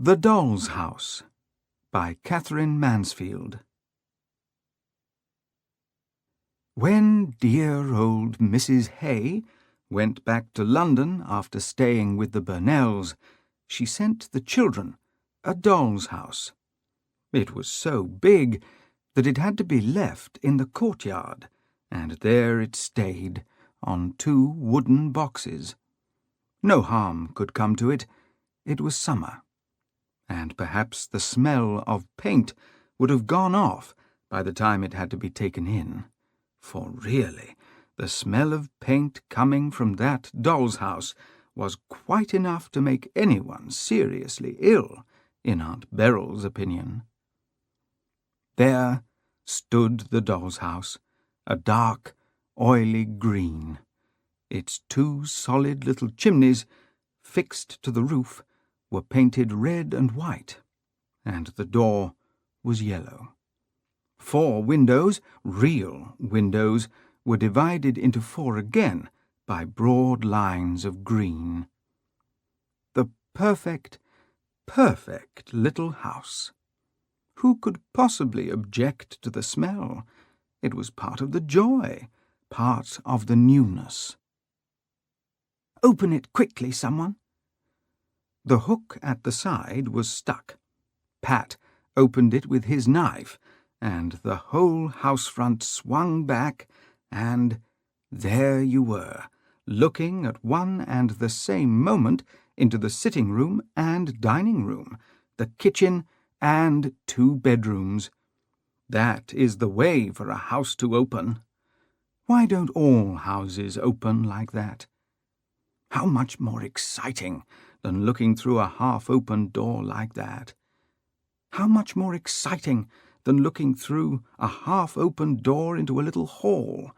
The Doll's House by Katherine Mansfield. When dear old Mrs. Hay went back to London after staying with the Burnells, she sent the children a doll's house. It was so big that it had to be left in the courtyard, and there it stayed on 2 wooden boxes. No harm could come to it. It was summer, and perhaps the smell of paint would have gone off by the time it had to be taken in. For really, the smell of paint coming from that doll's house was quite enough to make anyone seriously ill, in Aunt Beryl's opinion. There stood the doll's house, a dark, oily green. Its 2 solid little chimneys, fixed to the roof, were painted red and white, and the door was yellow. 4 windows, real windows, were divided into 4 again by broad lines of green. The perfect little house. Who could possibly object to the smell? It was part of the joy, part of the newness. "Open it quickly, someone." The hook at the side was stuck. Pat opened it with his knife, and the whole house front swung back, and there you were, looking at one and the same moment into the sitting-room and dining-room, the kitchen and 2 bedrooms. That is the way for a house to open. Why don't all houses open like that? How much more exciting than looking through a half-open door like that? How much more exciting than looking through a half-open door into a little hall?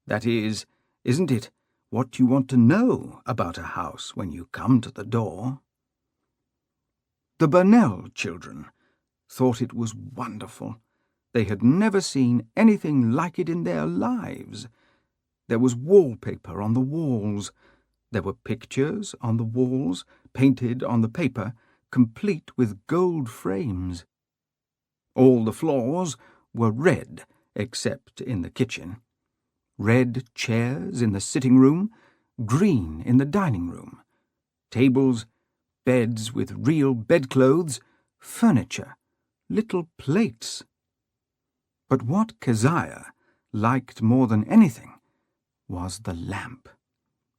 That is, isn't it, what you want to know about a house when you come to the door? The Burnell children thought it was wonderful. They had never seen anything like it in their lives. There was wallpaper on the walls. There were pictures on the walls, painted on the paper, complete with gold frames. All the floors were red, except in the kitchen. Red chairs in the sitting-room, green in the dining-room. Tables, beds with real bedclothes, furniture, little plates. But what Keziah liked more than anything was the lamp.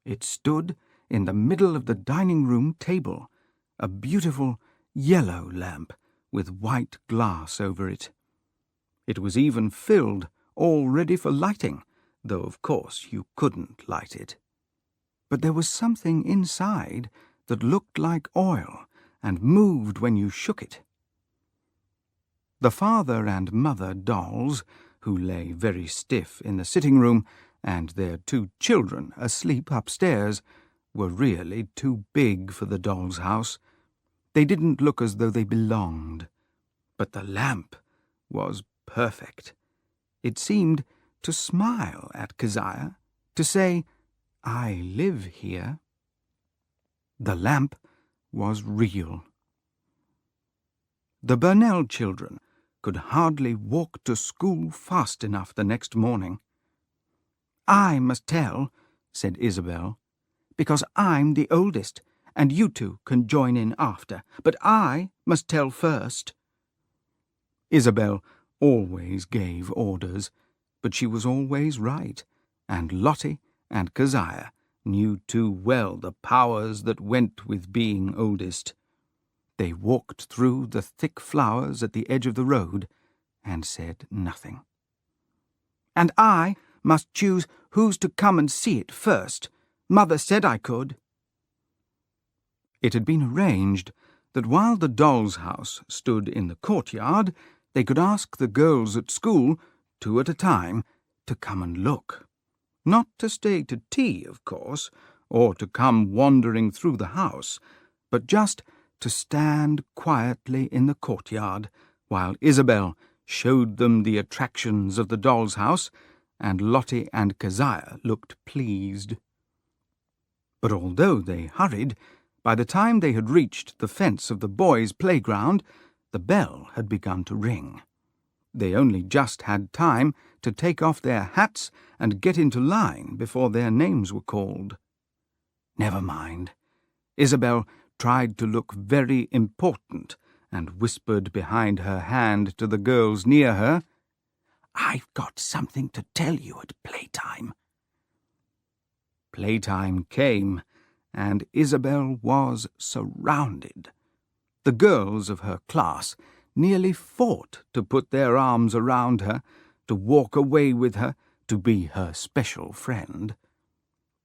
It stood in the middle of the dining-room table, a beautiful yellow lamp with white glass over it. It was even filled, all ready for lighting, though of course you couldn't light it. But there was something inside that looked like oil and moved when you shook it. The father and mother dolls, who lay very stiff in the sitting-room, and their 2 children asleep upstairs, were really too big for the doll's house. They didn't look as though they belonged. But the lamp was perfect. It seemed to smile at Keziah, to say, "I live here." The lamp was real. The Burnell children could hardly walk to school fast enough the next morning. "I must tell," said Isabel, "because I'm the oldest, and you 2 can join in after. But I must tell first." Isabel always gave orders, but she was always right, and Lottie and Keziah knew too well the powers that went with being oldest. They walked through the thick flowers at the edge of the road and said nothing. "And I must choose who's to come and see it first. Mother said I could." It had been arranged that while the doll's house stood in the courtyard, they could ask the girls at school, 2 at a time, to come and look. Not to stay to tea, of course, or to come wandering through the house, but just to stand quietly in the courtyard while Isabel showed them the attractions of the doll's house, and Lottie and Keziah looked pleased. But although they hurried, By the time they had reached the fence of the boys' playground, the bell had begun to ring. They only just had time to take off their hats and get into line before their names were called. Never mind. Isabel tried to look very important and whispered behind her hand to the girls near her, "I've got something to tell you at playtime." Playtime came, and Isabel was surrounded. The girls of her class nearly fought to put their arms around her, to walk away with her, to be her special friend.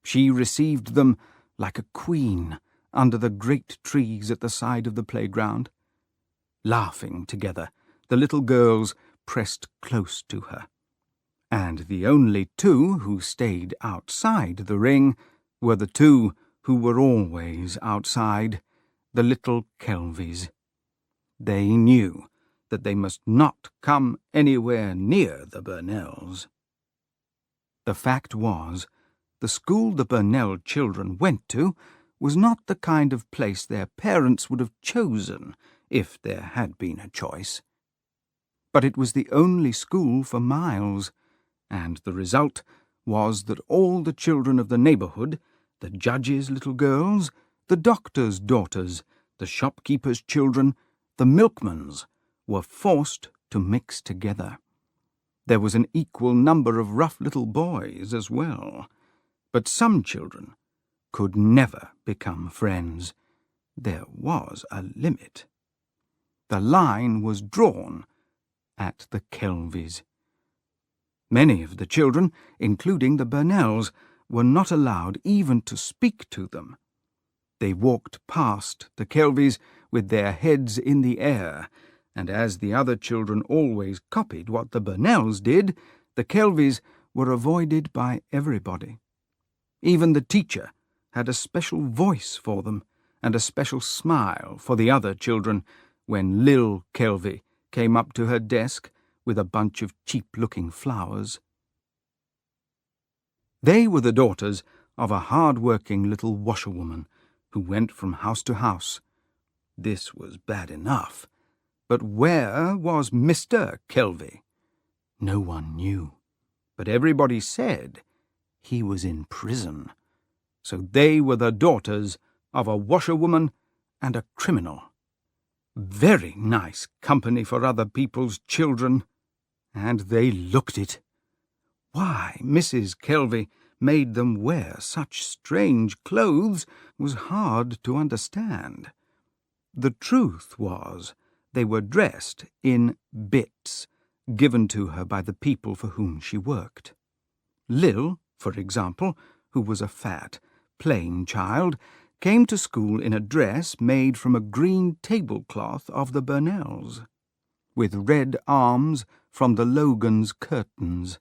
She received them like a queen under the great trees at the side of the playground. Laughing together, the little girls pressed close to her, and the only two who stayed outside the ring were the two who were always outside, the little Kelvies. They knew that they must not come anywhere near the Burnells. The fact was, the school the Burnell children went to was not the kind of place their parents would have chosen if there had been a choice. But it was the only school for miles, and the result was that all the children of the neighbourhood, the judges' little girls, the doctors' daughters, the shopkeepers' children, the milkmen's, were forced to mix together. There was an equal number of rough little boys as well, but some children could never become friends. There was a limit. The line was drawn at the Kelvies. Many of the children, including the Burnells, were not allowed even to speak to them. They walked past the Kelvies with their heads in the air, and as the other children always copied what the Burnells did, the Kelvies were avoided by everybody. Even the teacher had a special voice for them, and a special smile for the other children when Lil Kelvie came up to her desk with a bunch of cheap-looking flowers. They were the daughters of a hard-working little washerwoman who went from house to house. This was bad enough, but where was Mr. Kelvie? No one knew, but everybody said he was in prison. So they were the daughters of a washerwoman and a criminal. Very nice company for other people's children, and they looked it. Why Mrs. Kelvie made them wear such strange clothes was hard to understand. The truth was, they were dressed in bits given to her by the people for whom she worked. Lil, for example, who was a fat, plain child, came to school in a dress made from a green tablecloth of the Burnells, with red arms from the Logans' curtains.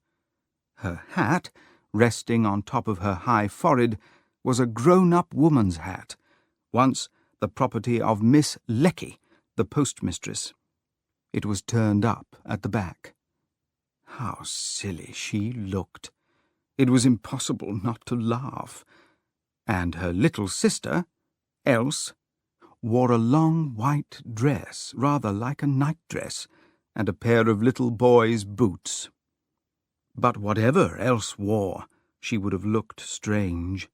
Her hat, resting on top of her high forehead, was a grown-up woman's hat, once the property of Miss Lecky, the postmistress. It was turned up at the back. How silly she looked! It was impossible not to laugh. And her little sister, Else, wore a long white dress, rather like a nightdress, and a pair of little boy's boots. But whatever Else wore, she would have looked strange.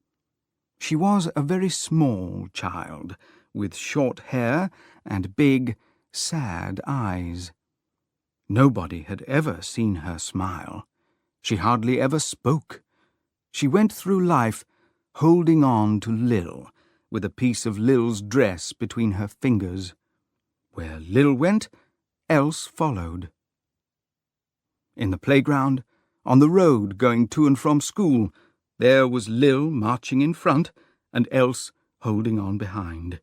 She was a very small child, with short hair and big, sad eyes. Nobody had ever seen her smile. She hardly ever spoke. She went through life holding on to Lil, with a piece of Lil's dress between her fingers. Where Lil went, Else followed. In the playground, on the road going to and from school, there was Lil marching in front and Else holding on behind.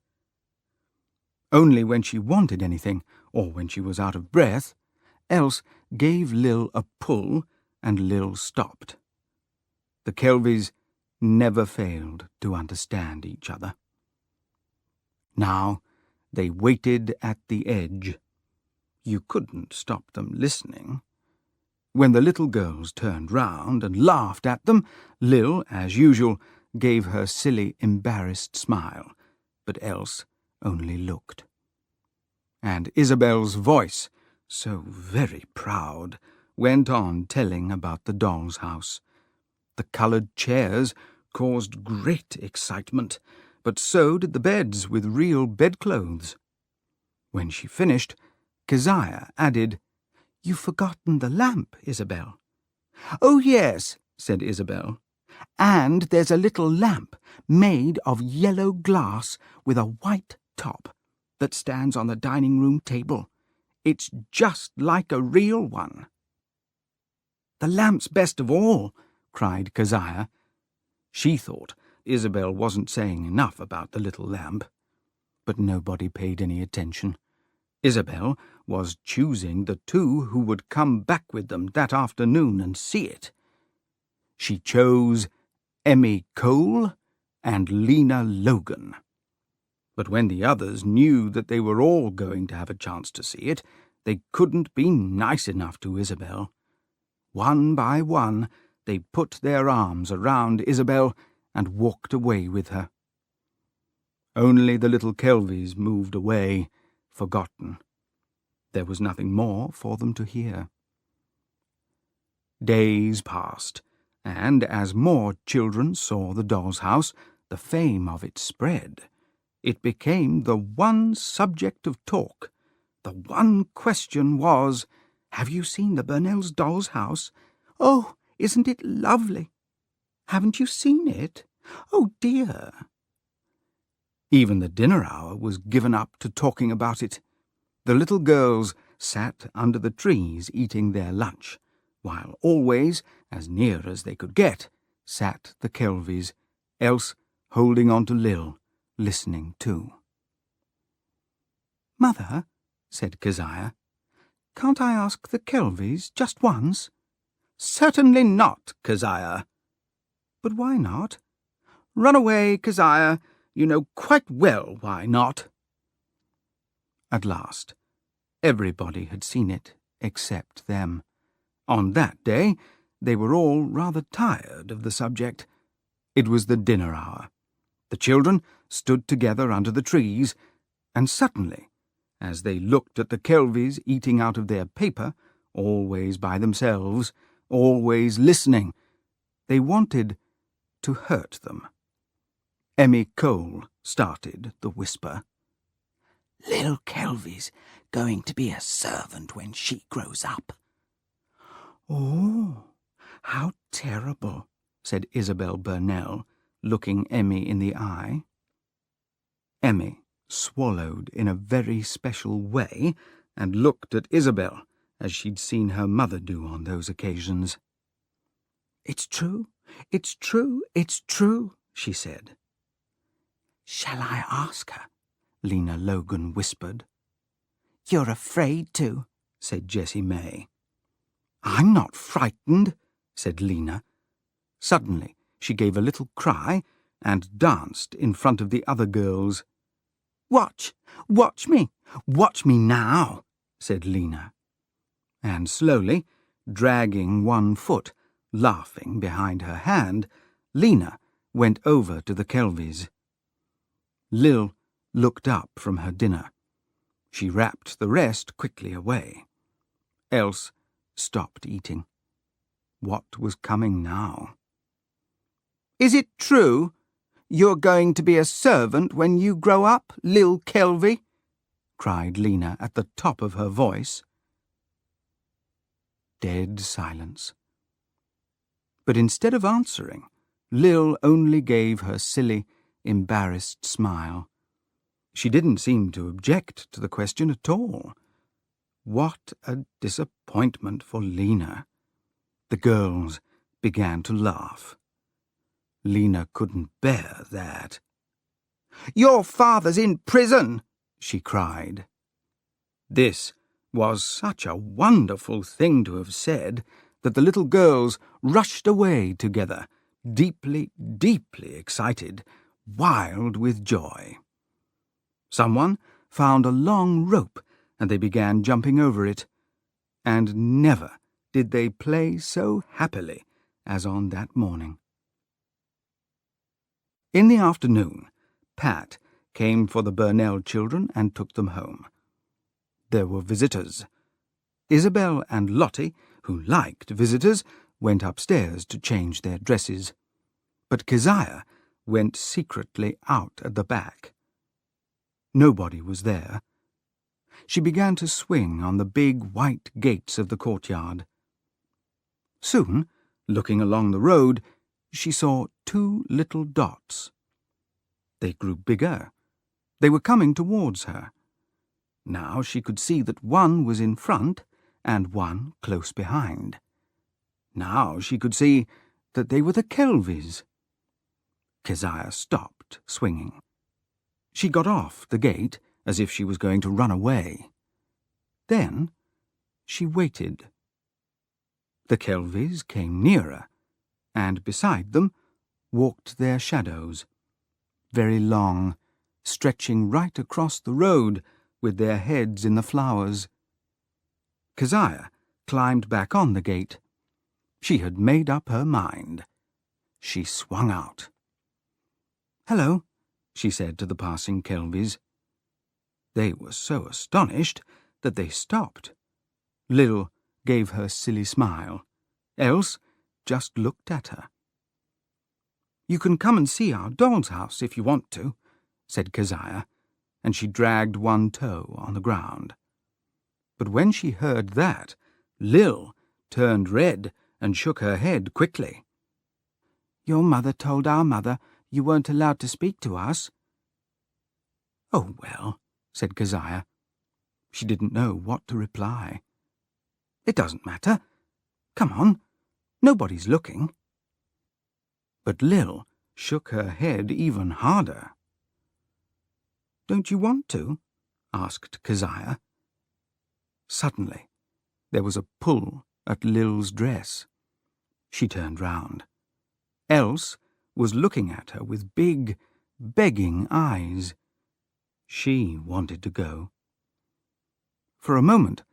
Only when she wanted anything, or when she was out of breath, Else gave Lil a pull and Lil stopped. The Kelvies never failed to understand each other. Now they waited at the edge. You couldn't stop them listening. When the little girls turned round and laughed at them, Lil, as usual, gave her silly, embarrassed smile, but Else only looked. And Isabel's voice, so very proud, went on telling about the doll's house. The coloured chairs caused great excitement, but so did the beds with real bedclothes. When she finished, Keziah added, "You've forgotten the lamp, Isabel." "Oh, yes," said Isabel. "And there's a little lamp made of yellow glass with a white top that stands on the dining-room table. It's just like a real one." "The lamp's best of all," cried Keziah. She thought Isabel wasn't saying enough about the little lamp. But nobody paid any attention. Isabel was choosing the two who would come back with them that afternoon and see it. She chose Emmy Cole and Lena Logan. But when the others knew that they were all going to have a chance to see it, they couldn't be nice enough to Isabel. One by one, they put their arms around Isabel and walked away with her. Only the little Kelvies moved away, forgotten. There was nothing more for them to hear. Days passed, and as more children saw the doll's house, the fame of it spread. It became the one subject of talk. The one question was, "Have you seen the Burnells' doll's house? Oh, isn't it lovely? Haven't you seen it? Oh, dear." Even the dinner hour was given up to talking about it. The little girls sat under the trees eating their lunch, while always, as near as they could get, sat the Kelvies, Else holding on to Lil, listening too. "Mother," said Keziah, "can't I ask the Kelvies just once?" "Certainly not, Keziah." "But why not?" "Run away, Keziah. You know quite well why not." At last, everybody had seen it except them. On that day, they were all rather tired of the subject. It was the dinner hour. The children stood together under the trees, and suddenly, as they looked at the Kelvies eating out of their paper, always by themselves, always listening, they wanted to hurt them. Emmy Cole started the whisper. "Lil Kelvy's going to be a servant when she grows up." "Oh, how terrible," said Isabel Burnell, looking Emmy in the eye. Emmy swallowed in a very special way and looked at Isabel as she'd seen her mother do on those occasions. "It's true, it's true, it's true," she said. "Shall I ask her?" Lena Logan whispered. "You're afraid to," said Jessie May. "I'm not frightened," said Lena. Suddenly she gave a little cry and danced in front of the other girls. "Watch me now," said Lena. And slowly, dragging one foot, laughing behind her hand, Lena went over to the Kelvies. Lil looked up from her dinner. She wrapped the rest quickly away. Else stopped eating. What was coming now? "Is it true you're going to be a servant when you grow up, Lil Kelvy?" cried Lena at the top of her voice. Dead silence. But instead of answering, Lil only gave her silly, embarrassed smile. She didn't seem to object to the question at all. What a disappointment for Lena. The girls began to laugh. Lena couldn't bear that. "Your father's in prison!" she cried. This was such a wonderful thing to have said that the little girls rushed away together, deeply, deeply excited, wild with joy. Someone found a long rope, and they began jumping over it, and never did they play so happily as on that morning. In the afternoon, Pat came for the Burnell children and took them home. There were visitors. Isabel and Lottie, who liked visitors, went upstairs to change their dresses. But Keziah went secretly out at the back. Nobody was there. She began to swing on the big white gates of the courtyard. Soon, looking along the road, she saw 2 little dots. They grew bigger. They were coming towards her. Now she could see that one was in front and one close behind. Now she could see that they were the Kelvies. Keziah stopped swinging. She got off the gate as if she was going to run away. Then she waited. The Kelvies came nearer, and beside them walked their shadows, very long, stretching right across the road with their heads in the flowers. Keziah climbed back on the gate. She had made up her mind. She swung out. "Hello," she said to the passing Kelvies. They were so astonished that they stopped. Lil gave her silly smile. Else just looked at her. "You can come and see our doll's house if you want to," said Keziah, and she dragged one toe on the ground. But when she heard that, Lil turned red and shook her head quickly. "Your mother told our mother you weren't allowed to speak to us." "Oh, well," said Keziah. She didn't know what to reply. "It doesn't matter. Come on. Nobody's looking." But Lil shook her head even harder. "Don't you want to?" asked Keziah. Suddenly, there was a pull at Lil's dress. She turned round. Else was looking at her with big, begging eyes. She wanted to go. For a moment,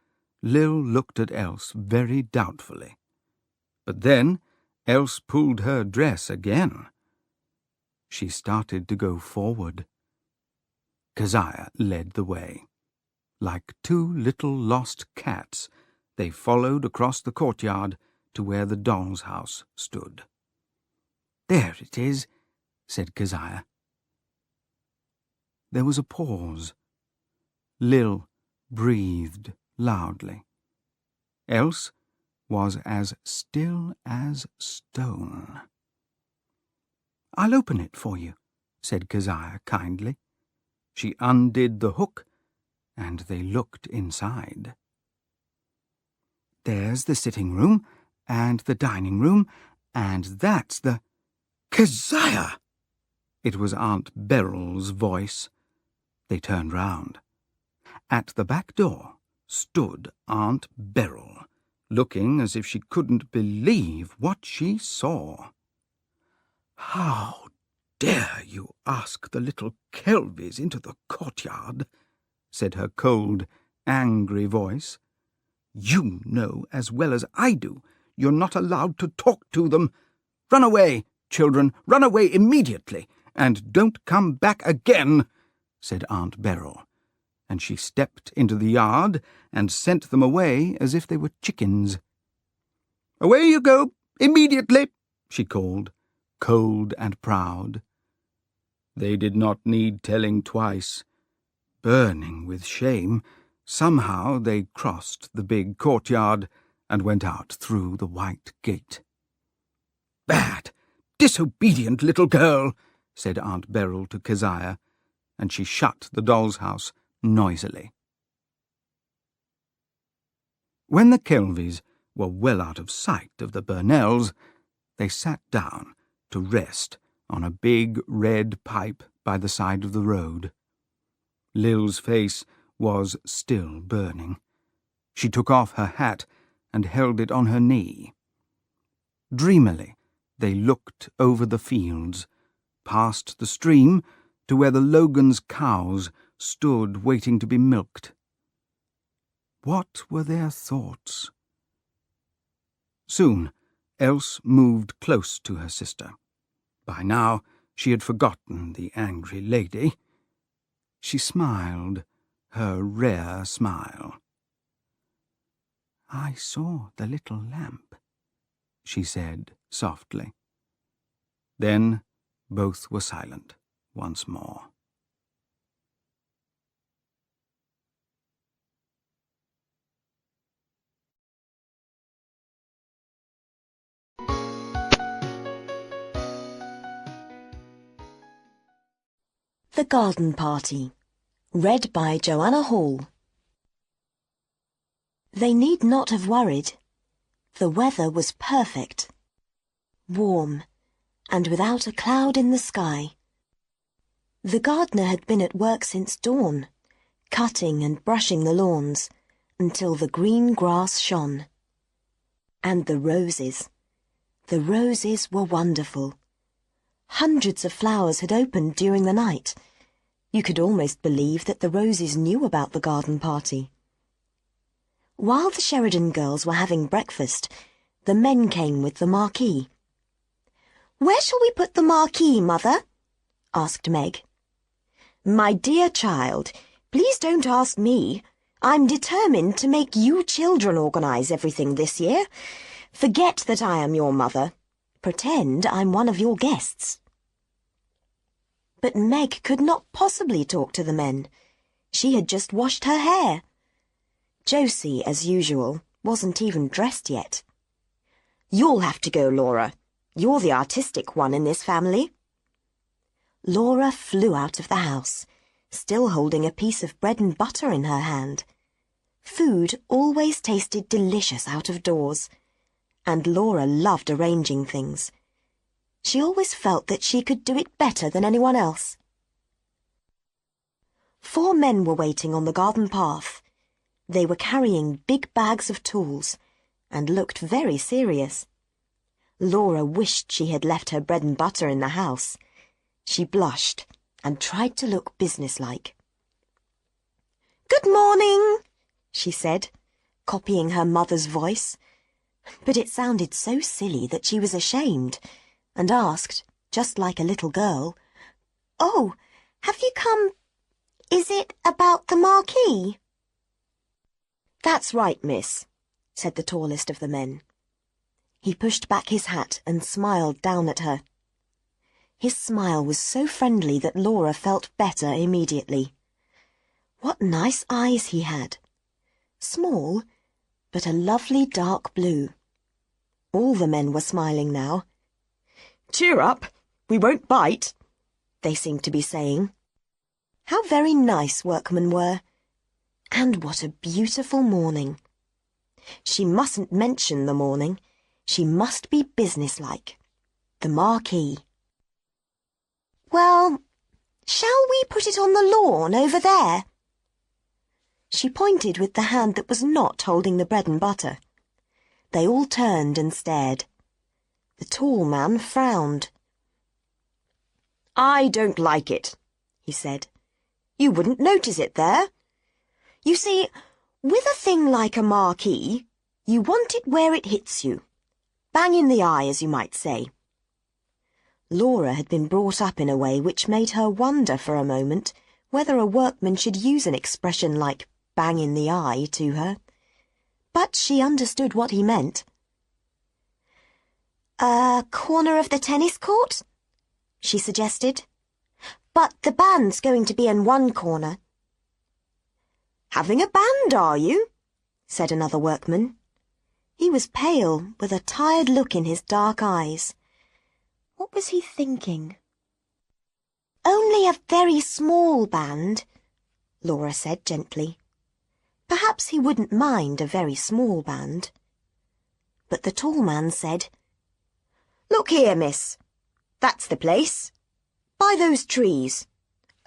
Lil looked at Else very doubtfully. But then Else pulled her dress again. She started to go forward. Keziah led the way. Like 2 little lost cats, they followed across the courtyard to where the doll's house stood. "There it is," said Keziah. There was a pause. Lil breathed loudly. Else was as still as stone. "I'll open it for you," said Keziah kindly. She undid the hook, and they looked inside. "There's the sitting room, and the dining room, and that's the—" "Keziah!" It was Aunt Beryl's voice. They turned round. At the back door stood Aunt Beryl, looking as if she couldn't believe what she saw. "How dare you ask the little Kelvies into the courtyard?" said her cold, angry voice. "You know as well as I do you're not allowed to talk to them. Run away, children, run away immediately, and don't come back again," said Aunt Beryl, and she stepped into the yard and sent them away as if they were chickens. "Away you go, immediately," she called, cold and proud. They did not need telling twice. Burning with shame, somehow they crossed the big courtyard and went out through the white gate. "Bad, disobedient little girl," said Aunt Beryl to Keziah, and she shut the doll's house noisily. When the Kelvies were well out of sight of the Burnells, they sat down to rest on a big red pipe by the side of the road. Lil's face was still burning. She took off her hat and held it on her knee. Dreamily, they looked over the fields, past the stream, to where the Logans' cows stood waiting to be milked. What were their thoughts? Soon, Else moved close to her sister. By now, she had forgotten the angry lady. She smiled, her rare smile. "I saw the little lamp," she said softly. Then both were silent once more. The Garden Party, read by Joanna Hall. They need not have worried. The weather was perfect. Warm, and without a cloud in the sky. The gardener had been at work since dawn, cutting and brushing the lawns, until the green grass shone. And the roses were wonderful. Hundreds of flowers had opened during the night. You could almost believe that the roses knew about the garden party. While the Sheridan girls were having breakfast, the men came with the marquee. "Where shall we put the marquee, Mother?" asked Meg. "My dear child, please don't ask me. I'm determined to make you children organise everything this year. Forget that I am your mother. Pretend I'm one of your guests." But Meg could not possibly talk to the men. She had just washed her hair. Josie, as usual, wasn't even dressed yet. "You'll have to go, Laura. You're the artistic one in this family." Laura flew out of the house, still holding a piece of bread and butter in her hand. Food always tasted delicious out of doors, and Laura loved arranging things. She always felt that she could do it better than anyone else. 4 men were waiting on the garden path. They were carrying big bags of tools and looked very serious. Laura wished she had left her bread and butter in the house. She blushed and tried to look businesslike. "Good morning," she said, copying her mother's voice. But it sounded so silly that she was ashamed, and asked, just like a little girl, "Oh, have you come? Is it about the marquee?" "That's right, miss," said the tallest of the men. He pushed back his hat and smiled down at her. His smile was so friendly that Laura felt better immediately. What nice eyes he had. Small, but a lovely dark blue. All the men were smiling now. "Cheer up, we won't bite," they seemed to be saying. How very nice workmen were. And what a beautiful morning. She mustn't mention the morning. She must be businesslike. The marquee. "Well, shall we put it on the lawn over there?" She pointed with the hand that was not holding the bread and butter. They all turned and stared. The tall man frowned. "I don't like it," he said. "You wouldn't notice it there. You see, with a thing like a marquee, you want it where it hits you. Bang in the eye, as you might say." Laura had been brought up in a way which made her wonder for a moment whether a workman should use an expression like bang in the eye to her. But she understood what he meant. "A corner of the tennis court?" she suggested. "But the band's going to be in one corner." "Having a band, are you?" said another workman. He was pale, with a tired look in his dark eyes. What was he thinking? "Only a very small band," Laura said gently. Perhaps he wouldn't mind a very small band. But the tall man said, "Look here, miss. That's the place. By those trees.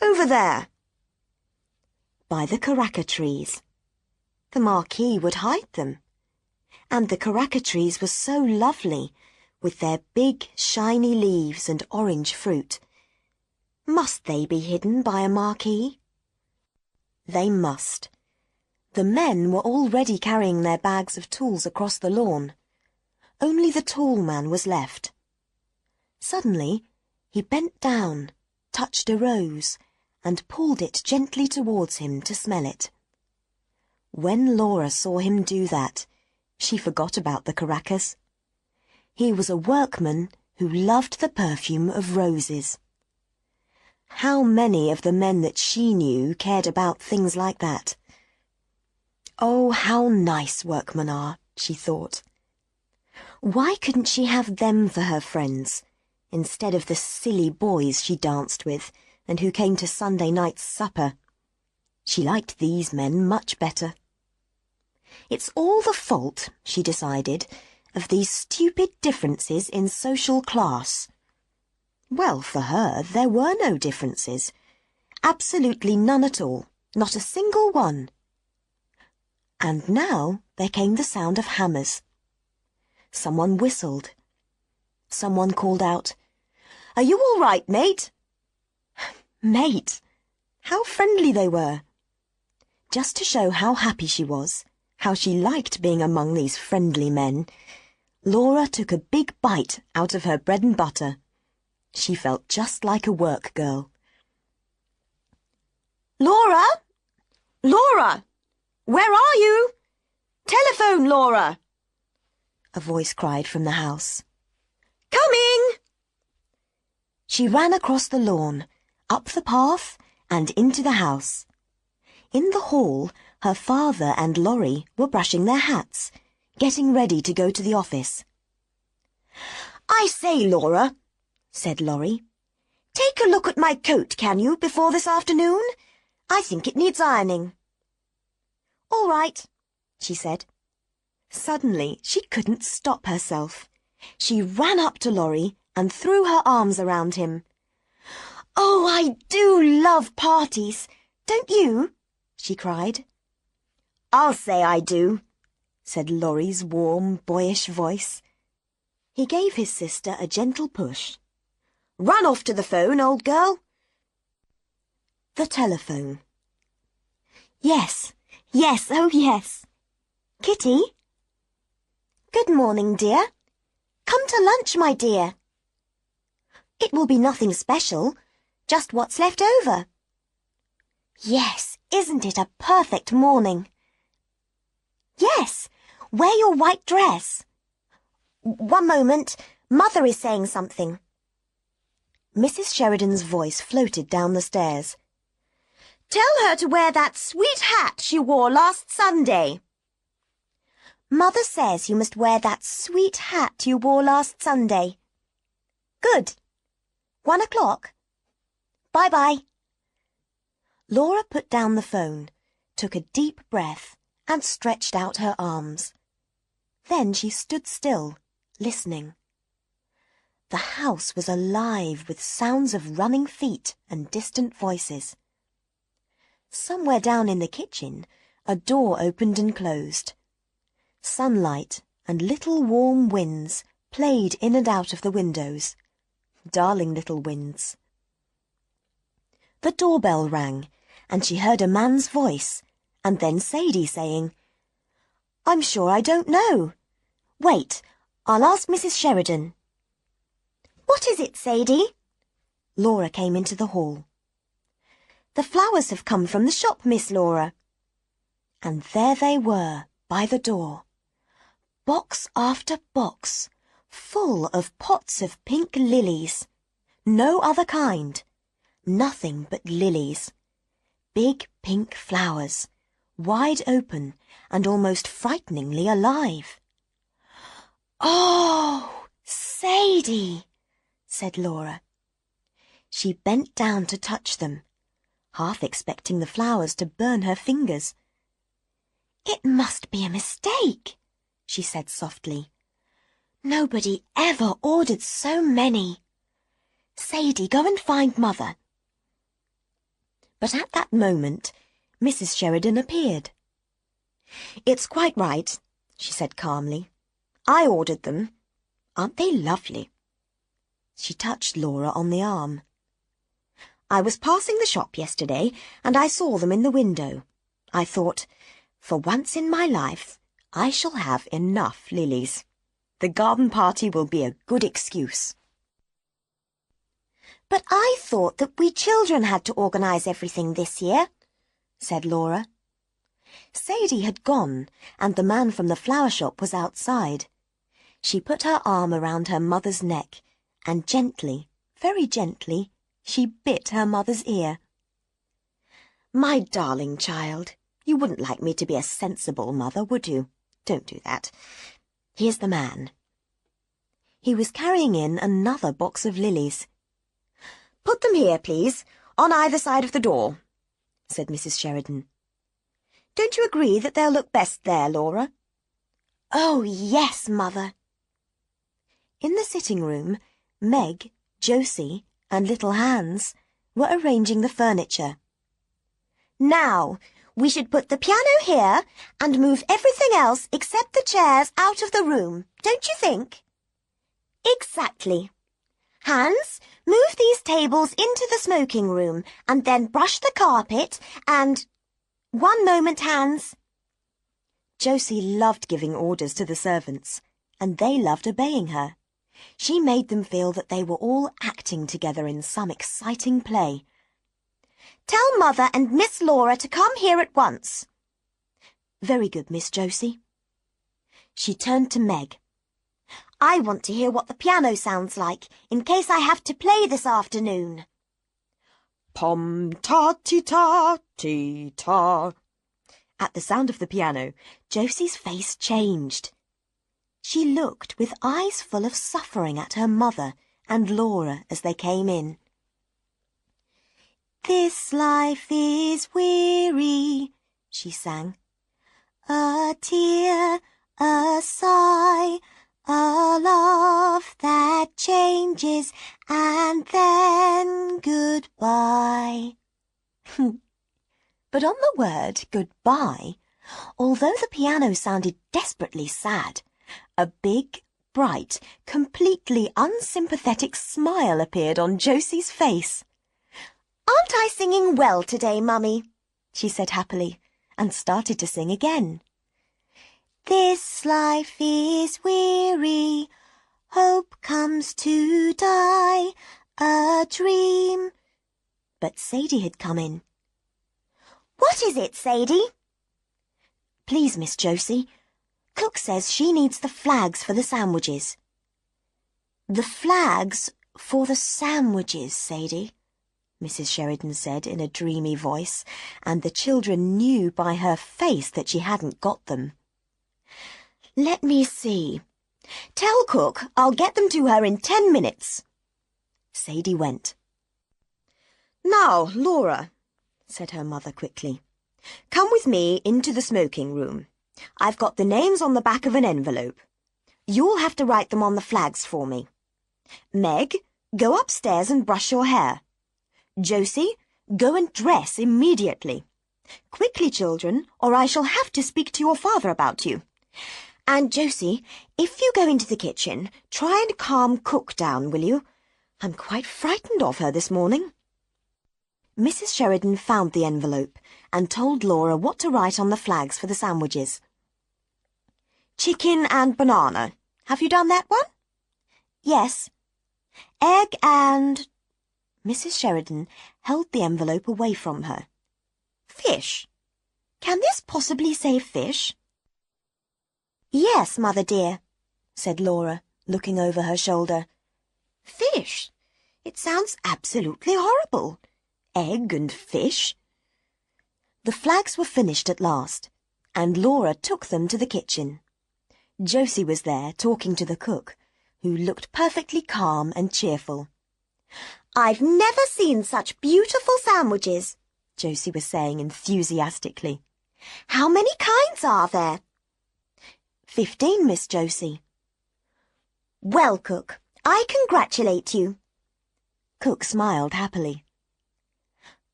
Over there." By the karaka trees. The marquee would hide them. And the karaka trees were so lovely, with their big, shiny leaves and orange fruit. Must they be hidden by a marquee? They must. The men were already carrying their bags of tools across the lawn. Only the tall man was left. Suddenly, he bent down, touched a rose, and pulled it gently towards him to smell it. When Laura saw him do that, she forgot about the Caracas. He was a workman who loved the perfume of roses. How many of the men that she knew cared about things like that? Oh, how nice workmen are, she thought. Why couldn't she have them for her friends, instead of the silly boys she danced with and who came to Sunday night's supper? She liked these men much better. It's all the fault, she decided, of these stupid differences in social class. Well, for her, there were no differences. Absolutely none at all, not a single one. And now there came the sound of hammers. Someone whistled. Someone called out, "Are you all right, mate?" Mate! How friendly they were! Just to show how happy she was, how she liked being among these friendly men, Laura took a big bite out of her bread and butter. She felt just like a work girl. "Laura! Laura! Where are you? Telephone, Laura!" a voice cried from the house. "Coming!" She ran across the lawn, up the path, and into the house. In the hall, her father and Laurie were brushing their hats, getting ready to go to the office. "I say, Laura," said Laurie, "take a look at my coat, can you, before this afternoon? I think it needs ironing." "All right," she said. Suddenly, she couldn't stop herself. She ran up to Laurie and threw her arms around him. "Oh, I do love parties, don't you?" she cried. "I'll say I do," said Laurie's warm, boyish voice. He gave his sister a gentle push. "Run off to the phone, old girl." The telephone. Yes, yes, oh yes. Kitty? Good morning, dear. Come to lunch, my dear. It will be nothing special, just what's left over. Yes, isn't it a perfect morning? Yes, wear your white dress. One moment, Mother is saying something. Mrs. Sheridan's voice floated down the stairs. Tell her to wear that sweet hat she wore last Sunday. Mother says you must wear that sweet hat you wore last Sunday. Good. 1 o'clock. Bye-bye. Laura put down the phone, took a deep breath, and stretched out her arms. Then she stood still, listening. The house was alive with sounds of running feet and distant voices. Somewhere down in the kitchen, a door opened and closed. Sunlight and little warm winds played in and out of the windows. Darling little winds. The doorbell rang, and she heard a man's voice, and then Sadie saying, I'm sure I don't know. Wait, I'll ask Mrs. Sheridan. What is it, Sadie? Laura came into the hall. The flowers have come from the shop, Miss Laura. And there they were, by the door. Box after box, full of pots of pink lilies. No other kind. Nothing but lilies. Big pink flowers, wide open and almost frighteningly alive. Oh, Sadie, said Laura. She bent down to touch them, half expecting the flowers to burn her fingers. It must be a mistake, she said softly. Nobody ever ordered so many. Sadie, go and find Mother. But at that moment, Mrs. Sheridan appeared. It's quite right, she said calmly. I ordered them. Aren't they lovely? She touched Laura on the arm. I was passing the shop yesterday, and I saw them in the window. I thought, for once in my life, I shall have enough lilies. The garden party will be a good excuse. But I thought that we children had to organise everything this year, said Laura. Sadie had gone, and the man from the flower shop was outside. She put her arm around her mother's neck, and gently, very gently, she bit her mother's ear. My darling child, you wouldn't like me to be a sensible mother, would you? Don't do that. Here's the man. He was carrying in another box of lilies. Put them here, please, on either side of the door, said Mrs. Sheridan. Don't you agree that they'll look best there, Laura? Oh, yes, Mother. In the sitting room, Meg, Josie, and little Hans were arranging the furniture. Now, we should put the piano here and move everything else except the chairs out of the room, don't you think? Exactly. Hans, move these tables into the smoking room and then brush the carpet and... One moment, Hans. Josie loved giving orders to the servants, and they loved obeying her. She made them feel that they were all acting together in some exciting play. Tell Mother and Miss Laura to come here at once. Very good, Miss Josie. She turned to Meg. I want to hear what the piano sounds like, in case I have to play this afternoon. Pom-ta-ti-ta-ti-ta. At the sound of the piano, Josie's face changed. She looked with eyes full of suffering at her mother and Laura as they came in. This life is weary, she sang. A tear, a sigh, a love that changes, and then goodbye. But on the word goodbye, although the piano sounded desperately sad, a big, bright, completely unsympathetic smile appeared on Josie's face. Aren't I singing well today, Mummy? She said happily, and started to sing again. This life is weary, hope comes to die, a dream. But Sadie had come in. What is it, Sadie? Please, Miss Josie, Cook says she needs the flags for the sandwiches. The flags for the sandwiches, Sadie, Mrs. Sheridan said in a dreamy voice, and the children knew by her face that she hadn't got them. Let me see. Tell Cook I'll get them to her in 10 minutes. Sadie went. Now, Laura, said her mother quickly, come with me into the smoking room. I've got the names on the back of an envelope. You'll have to write them on the flags for me. Meg, go upstairs and brush your hair. Josie, go and dress immediately. Quickly, children, or I shall have to speak to your father about you. And Josie, if you go into the kitchen, try and calm Cook down, will you? I'm quite frightened of her this morning. Mrs. Sheridan found the envelope and told Laura what to write on the flags for the sandwiches. Chicken and banana. Have you done that one? Yes. Egg and... Mrs. Sheridan held the envelope away from her. Fish. Can this possibly say fish? Yes, Mother dear, said Laura, looking over her shoulder. Fish? It sounds absolutely horrible. Egg and fish. The flags were finished at last, and Laura took them to the kitchen. Josie was there talking to the cook, who looked perfectly calm and cheerful. I've never seen such beautiful sandwiches, Josie was saying enthusiastically. How many kinds are there? 15, Miss Josie. Well, Cook, I congratulate you. Cook smiled happily.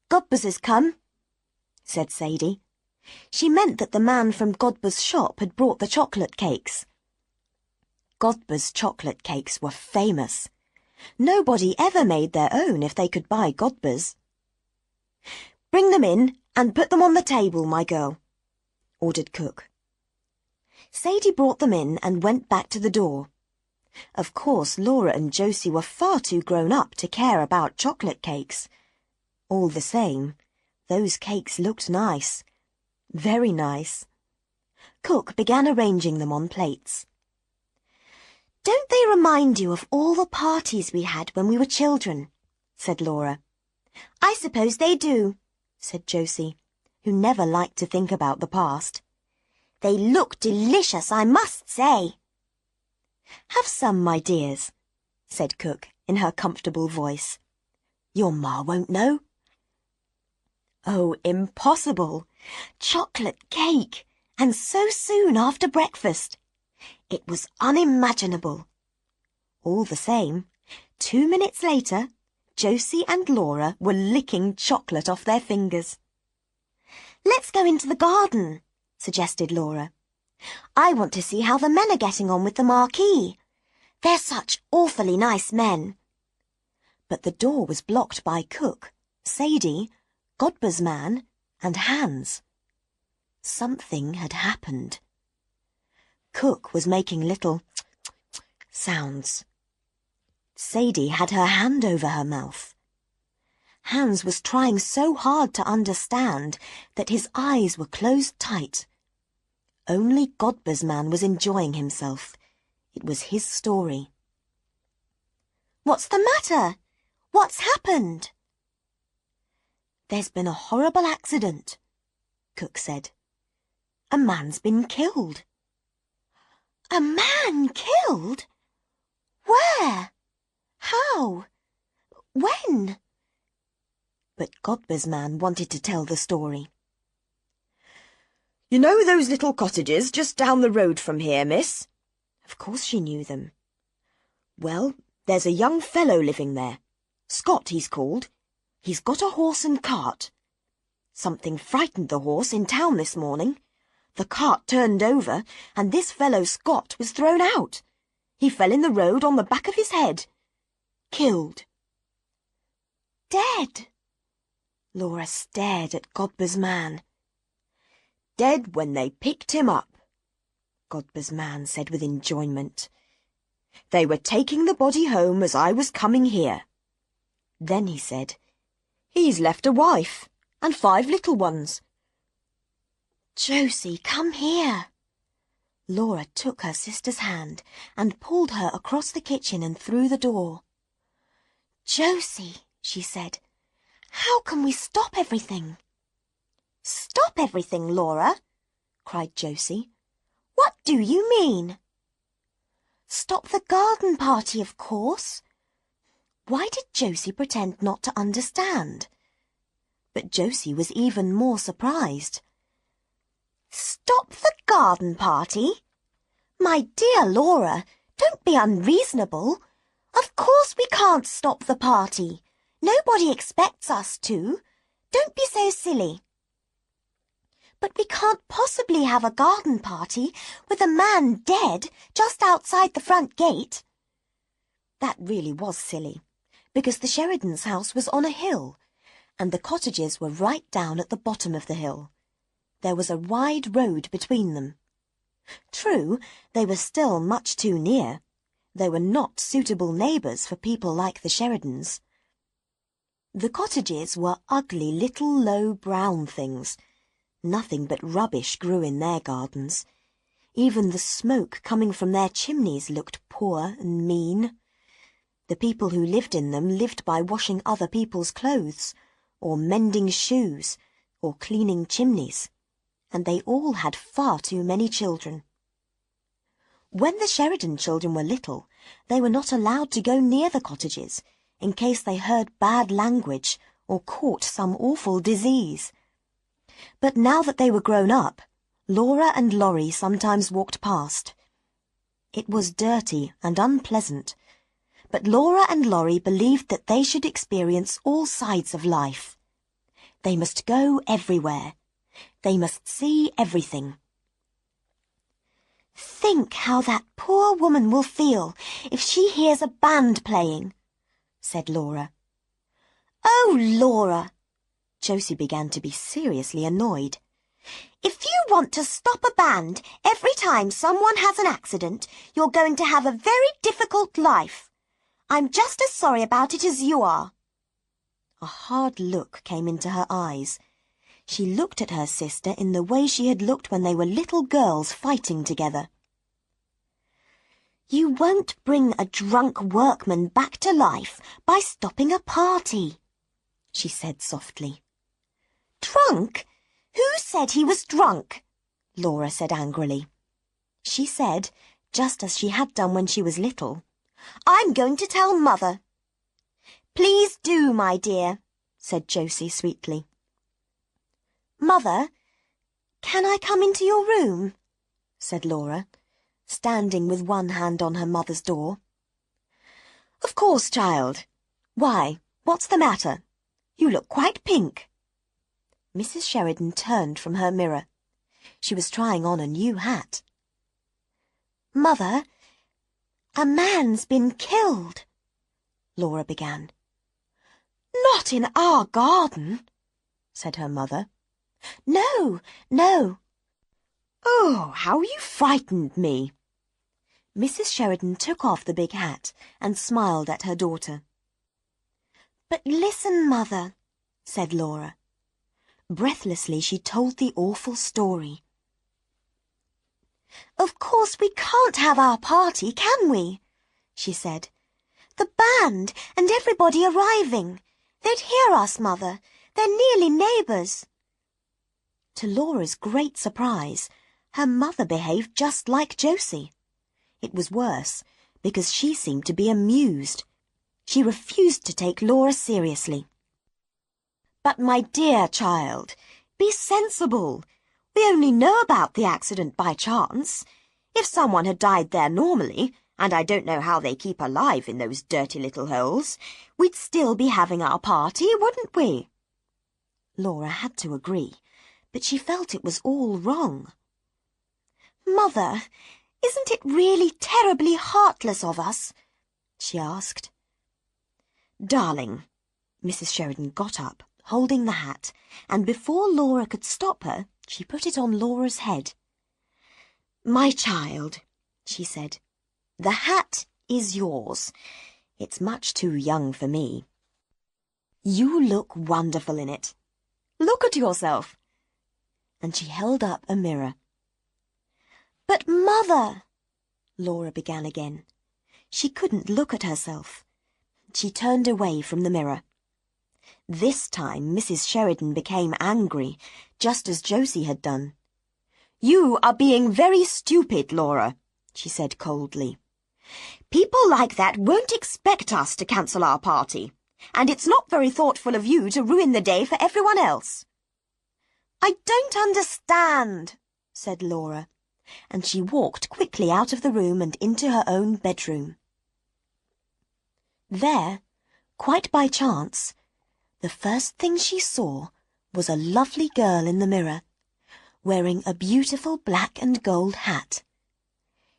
Godber's has come, said Sadie. She meant that the man from Godber's shop had brought the chocolate cakes. Godber's chocolate cakes were famous. Nobody ever made their own if they could buy Godber's. Bring them in and put them on the table, my girl, ordered Cook. Sadie brought them in and went back to the door. Of course, Laura and Josie were far too grown up to care about chocolate cakes. All the same, those cakes looked nice. Very nice. Cook began arranging them on plates. "Don't they remind you of all the parties we had when we were children?" said Laura. "I suppose they do," said Josie, who never liked to think about the past. "They look delicious, I must say." "Have some, my dears," said Cook in her comfortable voice. "Your ma won't know." Oh, impossible! Chocolate cake, and so soon after breakfast. It was unimaginable. All the same, 2 minutes later, Josie and Laura were licking chocolate off their fingers. "Let's go into the garden," suggested Laura. "I want to see how the men are getting on with the marquee. They're such awfully nice men." But the door was blocked by Cook, Sadie, Godber's man, and Hans. Something had happened. Cook was making little sounds. Sadie had her hand over her mouth. Hans was trying so hard to understand that his eyes were closed tight. Only Godber's man was enjoying himself. It was his story. "What's the matter? What's happened?" "There's been a horrible accident," Cook said. "A man's been killed." "A man killed? Where? How? When?" But Godber's man wanted to tell the story. "You know those little cottages just down the road from here, miss?" Of course she knew them. "Well, there's a young fellow living there. Scott, he's called. He's got a horse and cart. Something frightened the horse in town this morning. The cart turned over, and this fellow Scott was thrown out. He fell in the road on the back of his head. Killed." "Dead?" Laura stared at Godber's man. "Dead when they picked him up," Godber's man said with enjoyment. "They were taking the body home as I was coming here." Then he said, "He's left a wife and 5 little ones." "Josie, come here." Laura took her sister's hand and pulled her across the kitchen and through the door. "Josie," she said, "how can we stop everything?" "Stop everything, Laura?" cried Josie. "What do you mean?" "Stop the garden party, of course." Why did Josie pretend not to understand? But Josie was even more surprised. "Stop the garden party? My dear Laura, don't be unreasonable. Of course we can't stop the party. Nobody expects us to. Don't be so silly." "But we can't possibly have a garden party with a man dead just outside the front gate." That really was silly, because the Sheridans' house was on a hill, and the cottages were right down at the bottom of the hill. There was a wide road between them. True, they were still much too near. They were not suitable neighbours for people like the Sheridans. The cottages were ugly little low brown things. Nothing but rubbish grew in their gardens. Even the smoke coming from their chimneys looked poor and mean. The people who lived in them lived by washing other people's clothes, or mending shoes, or cleaning chimneys, and they all had far too many children. When the Sheridan children were little, they were not allowed to go near the cottages, in case they heard bad language or caught some awful disease. But now that they were grown up, Laura and Laurie sometimes walked past. It was dirty and unpleasant, but Laura and Laurie believed that they should experience all sides of life. They must go everywhere. They must see everything. "Think how that poor woman will feel if she hears a band playing," said Laura. "Oh, Laura!" Josie began to be seriously annoyed. If you want to stop a band every time someone has an accident, you're going to have a very difficult life. I'm just as sorry about it as you are." A hard look came into her eyes. She looked at her sister in the way she had looked when they were little girls fighting together. "You won't bring a drunk workman back to life by stopping a party," she said softly. "Drunk? Who said he was drunk?" Laura said angrily. She said, just as she had done when she was little, "I'm going to tell Mother." "Please do, my dear," said Josie sweetly. "Mother, can I come into your room?" said Laura, standing with one hand on her mother's door. "Of course, child. Why, what's the matter? You look quite pink." Mrs. Sheridan turned from her mirror. She was trying on a new hat. "Mother, a man's been killed," Laura began. "Not in our garden," said her mother. "No, no." "Oh, how you frightened me." Mrs. Sheridan took off the big hat and smiled at her daughter. "But listen, Mother," said Laura. Breathlessly she told the awful story. "Of course we can't have our party, can we?" she said. "The band and everybody arriving. They'd hear us, Mother. They're nearly neighbours." To Laura's great surprise, her mother behaved just like Josie. It was worse, because she seemed to be amused. She refused to take Laura seriously. "But my dear child, be sensible. We only know about the accident by chance. If someone had died there normally, and I don't know how they keep alive in those dirty little holes, we'd still be having our party, wouldn't we?" Laura had to agree, but she felt it was all wrong. "Mother, isn't it really terribly heartless of us?" she asked. "Darling," Mrs. Sheridan got up, holding the hat, and before Laura could stop her, she put it on Laura's head. "My child," she said, "the hat is yours. It's much too young for me. You look wonderful in it. Look at yourself." And she held up a mirror. "But Mother," Laura began again. She couldn't look at herself. She turned away from the mirror. This time Mrs. Sheridan became angry, just as Josie had done. "You are being very stupid, Laura," she said coldly. "People like that won't expect us to cancel our party, and it's not very thoughtful of you to ruin the day for everyone else." "I don't understand," said Laura, and she walked quickly out of the room and into her own bedroom. There, quite by chance, the first thing she saw was a lovely girl in the mirror, wearing a beautiful black and gold hat.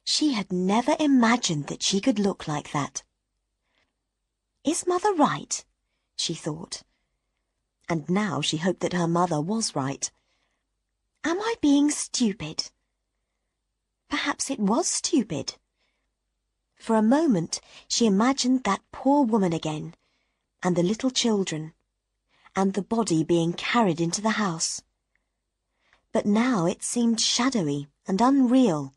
She had never imagined that she could look like that. "Is Mother right?" she thought. And now she hoped that her mother was right. "Am I being stupid?" Perhaps it was stupid. For a moment she imagined that poor woman again, and the little children, and the body being carried into the house. But now it seemed shadowy and unreal,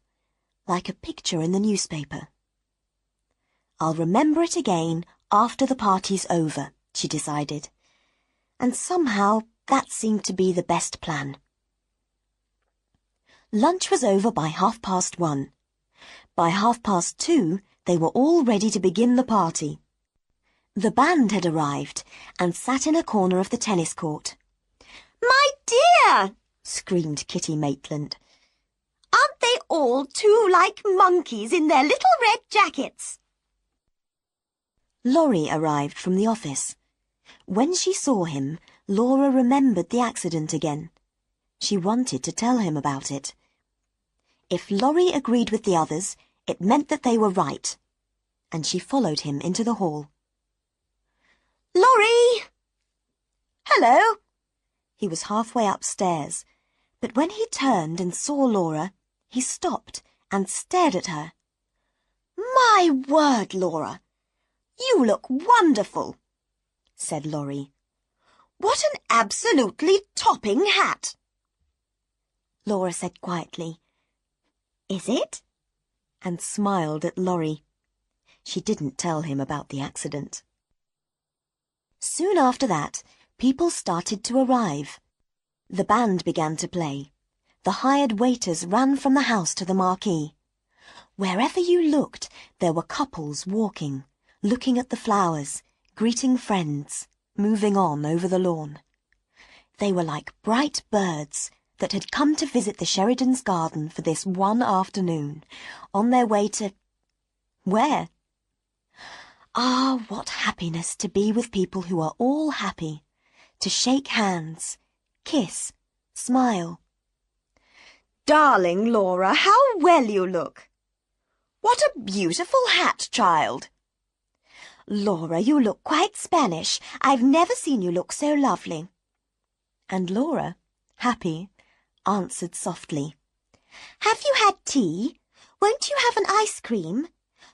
like a picture in the newspaper. "I'll remember it again after the party's over," she decided, and somehow that seemed to be the best plan. Lunch was over by 1:30. By 2:30 they were all ready to begin the party. The band had arrived and sat in a corner of the tennis court. "My dear!" screamed Kitty Maitland. "Aren't they all too like monkeys in their little red jackets?" Laurie arrived from the office. When she saw him, Laura remembered the accident again. She wanted to tell him about it. If Laurie agreed with the others, it meant that they were right, and she followed him into the hall. "Laurie!" "Hello!" He was halfway upstairs, But when he turned and saw Laura, he stopped and stared at her. "My word, Laura, you look wonderful," said Laurie. "What an absolutely topping hat!" Laura said quietly, "Is it?" and smiled at Laurie. She didn't tell him about the accident. Soon after that, people started to arrive. The band began to play. The hired waiters ran from the house to the marquee. Wherever you looked, there were couples walking, looking at the flowers, greeting friends, moving on over the lawn. They were like bright birds that had come to visit the Sheridans' garden for this one afternoon, on their way to... where? Ah, what happiness to be with people who are all happy, to shake hands, kiss, smile. "Darling Laura, how well you look! What a beautiful hat, child!" "Laura, you look quite Spanish. I've never seen you look so lovely." And Laura, happy, answered softly, "Have you had tea? Won't you have an ice cream?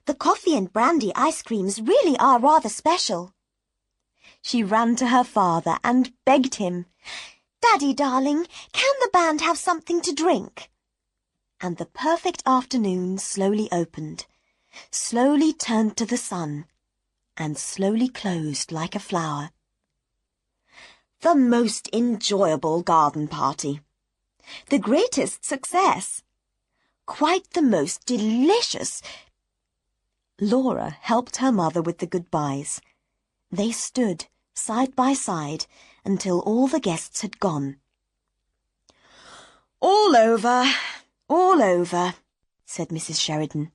The coffee and brandy ice creams really are rather special." She ran to her father and begged him, "Daddy, darling, can the band have something to drink?" And the perfect afternoon slowly opened, slowly turned to the sun, and slowly closed like a flower. The most enjoyable garden party. The greatest success. Quite the most delicious... Laura helped her mother with the goodbyes. They stood side by side until all the guests had gone. "All over, all over," said Mrs. Sheridan.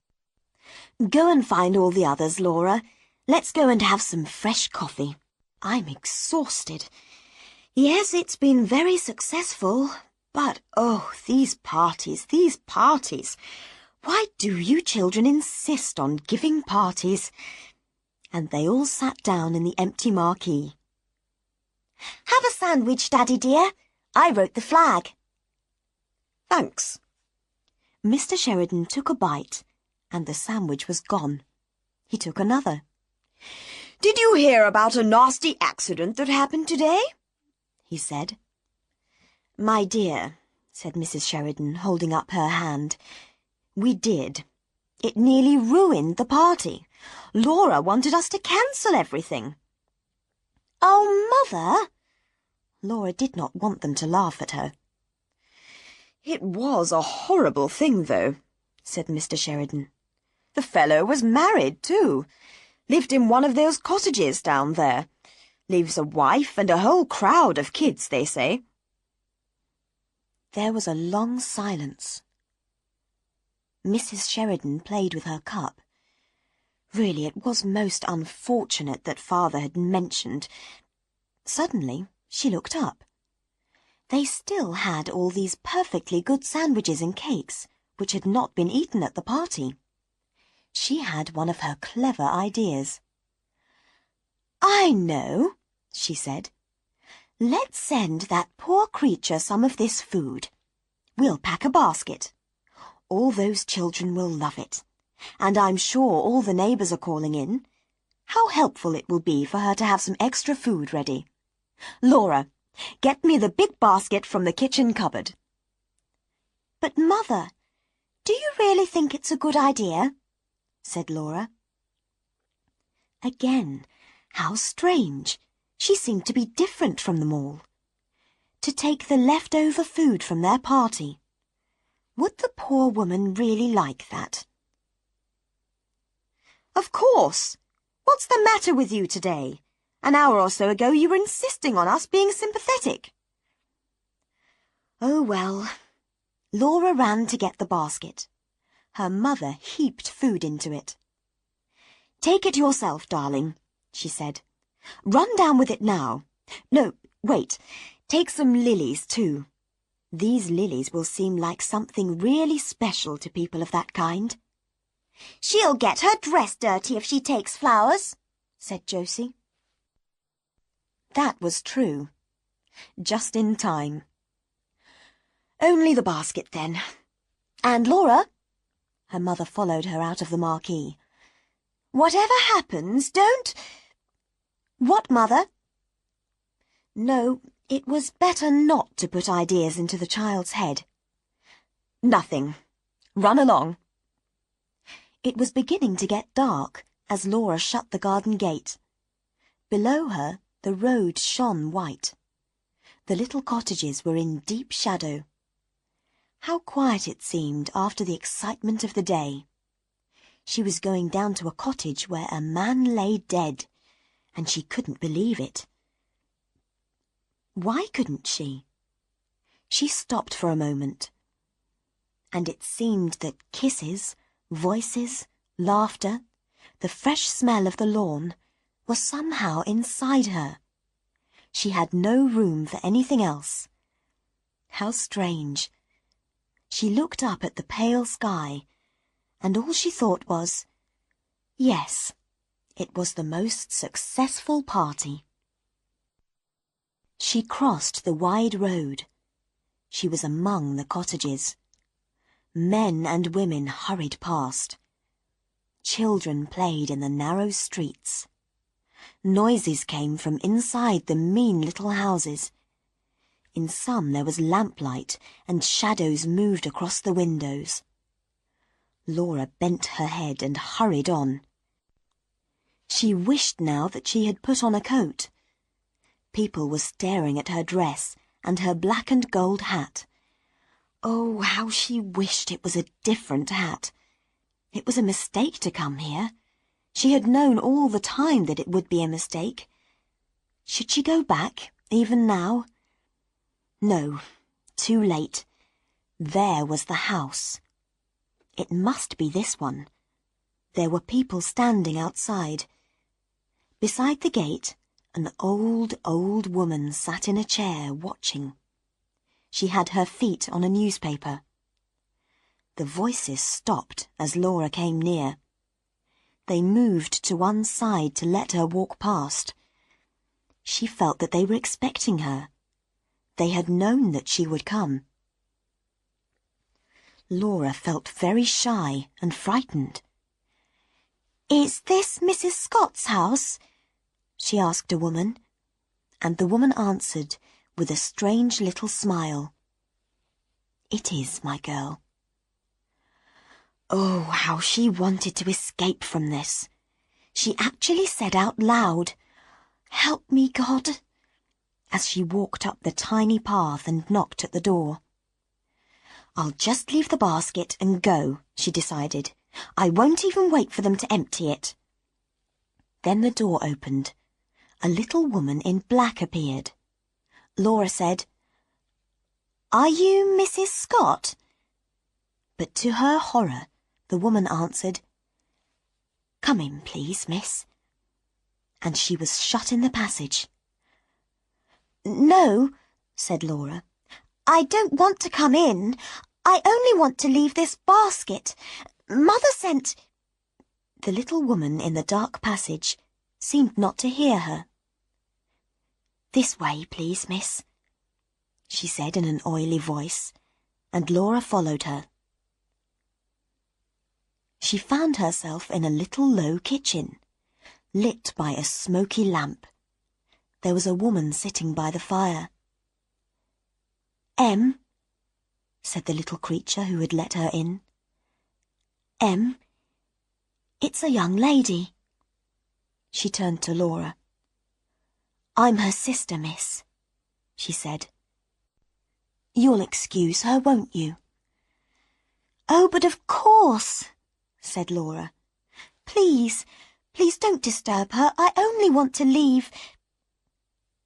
"Go and find all the others, Laura. Let's go and have some fresh coffee. I'm exhausted. Yes, it's been very successful, but oh, these parties, these parties. Why do you children insist on giving parties?" And they all sat down in the empty marquee. "Have a sandwich, Daddy dear. I wrote the flag." "Thanks." Mr. Sheridan took a bite, and the sandwich was gone. He took another. "Did you hear about a nasty accident that happened today?" he said. "My dear," said Mrs. Sheridan, holding up her hand, "we did. It nearly ruined the party. Laura wanted us to cancel everything." "Oh, Mother!" Laura did not want them to laugh at her. "It was a horrible thing, though," said Mr. Sheridan. "The fellow was married, too. Lived in one of those cottages down there. Leaves a wife and a whole crowd of kids, they say." There was a long silence. Mrs. Sheridan played with her cup. Really, it was most unfortunate that Father had mentioned. Suddenly, she looked up. They still had all these perfectly good sandwiches and cakes, which had not been eaten at the party. She had one of her clever ideas. "I know," she said. "Let's send that poor creature some of this food. We'll pack a basket. All those children will love it. And I'm sure all the neighbours are calling in. How helpful it will be for her to have some extra food ready. Laura, get me the big basket from the kitchen cupboard." "But, Mother, do you really think it's a good idea?" said Laura. Again, how strange. She seemed to be different from them all. To take the leftover food from their party. Would the poor woman really like that? "Of course. What's the matter with you today? An hour or so ago you were insisting on us being sympathetic." Oh well. Laura ran to get the basket. Her mother heaped food into it. "Take it yourself, darling," she said. "Run down with it now. No, wait. Take some lilies, too. These lilies will seem like something really special to people of that kind." "She'll get her dress dirty if she takes flowers," said Josie. That was true. Just in time. Only the basket, then. And Laura, her mother followed her out of the marquee. Whatever happens, don't... What, Mother? No, it was better not to put ideas into the child's head. Nothing. Run along. It was beginning to get dark as Laura shut the garden gate. Below her, the road shone white. The little cottages were in deep shadow. How quiet it seemed after the excitement of the day. She was going down to a cottage where a man lay dead, and she couldn't believe it. Why couldn't she? She stopped for a moment, and it seemed that kisses, voices, laughter, the fresh smell of the lawn, was somehow inside her. She had no room for anything else. How strange. She looked up at the pale sky, and all she thought was, yes, it was the most successful party. She crossed the wide road. She was among the cottages. Men and women hurried past. Children played in the narrow streets. Noises came from inside the mean little houses. In some there was lamplight, and shadows moved across the windows. Laura bent her head and hurried on. She wished now that she had put on a coat. People were staring at her dress and her black and gold hat. Oh, how she wished it was a different hat. It was a mistake to come here. She had known all the time that it would be a mistake. Should she go back, even now? No, too late. There was the house. It must be this one. There were people standing outside. Beside the gate, an old woman sat in a chair, watching. She had her feet on a newspaper. The voices stopped as Laura came near. They moved to one side to let her walk past. She felt that they were expecting her. They had known that she would come. Laura felt very shy and frightened. "Is this Mrs. Scott's house?" she asked a woman, and the woman answered with a strange little smile. "It is, my girl." Oh, how she wanted to escape from this. She actually said out loud, "Help me, God," as she walked up the tiny path and knocked at the door. "I'll just leave the basket and go," she decided. "I won't even wait for them to empty it." Then the door opened. A little woman in black appeared. Laura said, "Are you Mrs. Scott?" But to her horror, the woman answered, "Come in, please, miss." And she was shut in the passage. "No," said Laura, "I don't want to come in. I only want to leave this basket. Mother sent—" The little woman in the dark passage seemed not to hear her. "This way, please, miss," she said in an oily voice, and Laura followed her. She found herself in a little low kitchen, lit by a smoky lamp. There was a woman sitting by the fire. "Em," said the little creature who had let her in. "Em, it's a young lady." She turned to Laura. "I'm her sister, miss," she said. "You'll excuse her, won't you?" "Oh, but of course," said Laura. "Please, please don't disturb her. I only want to leave—"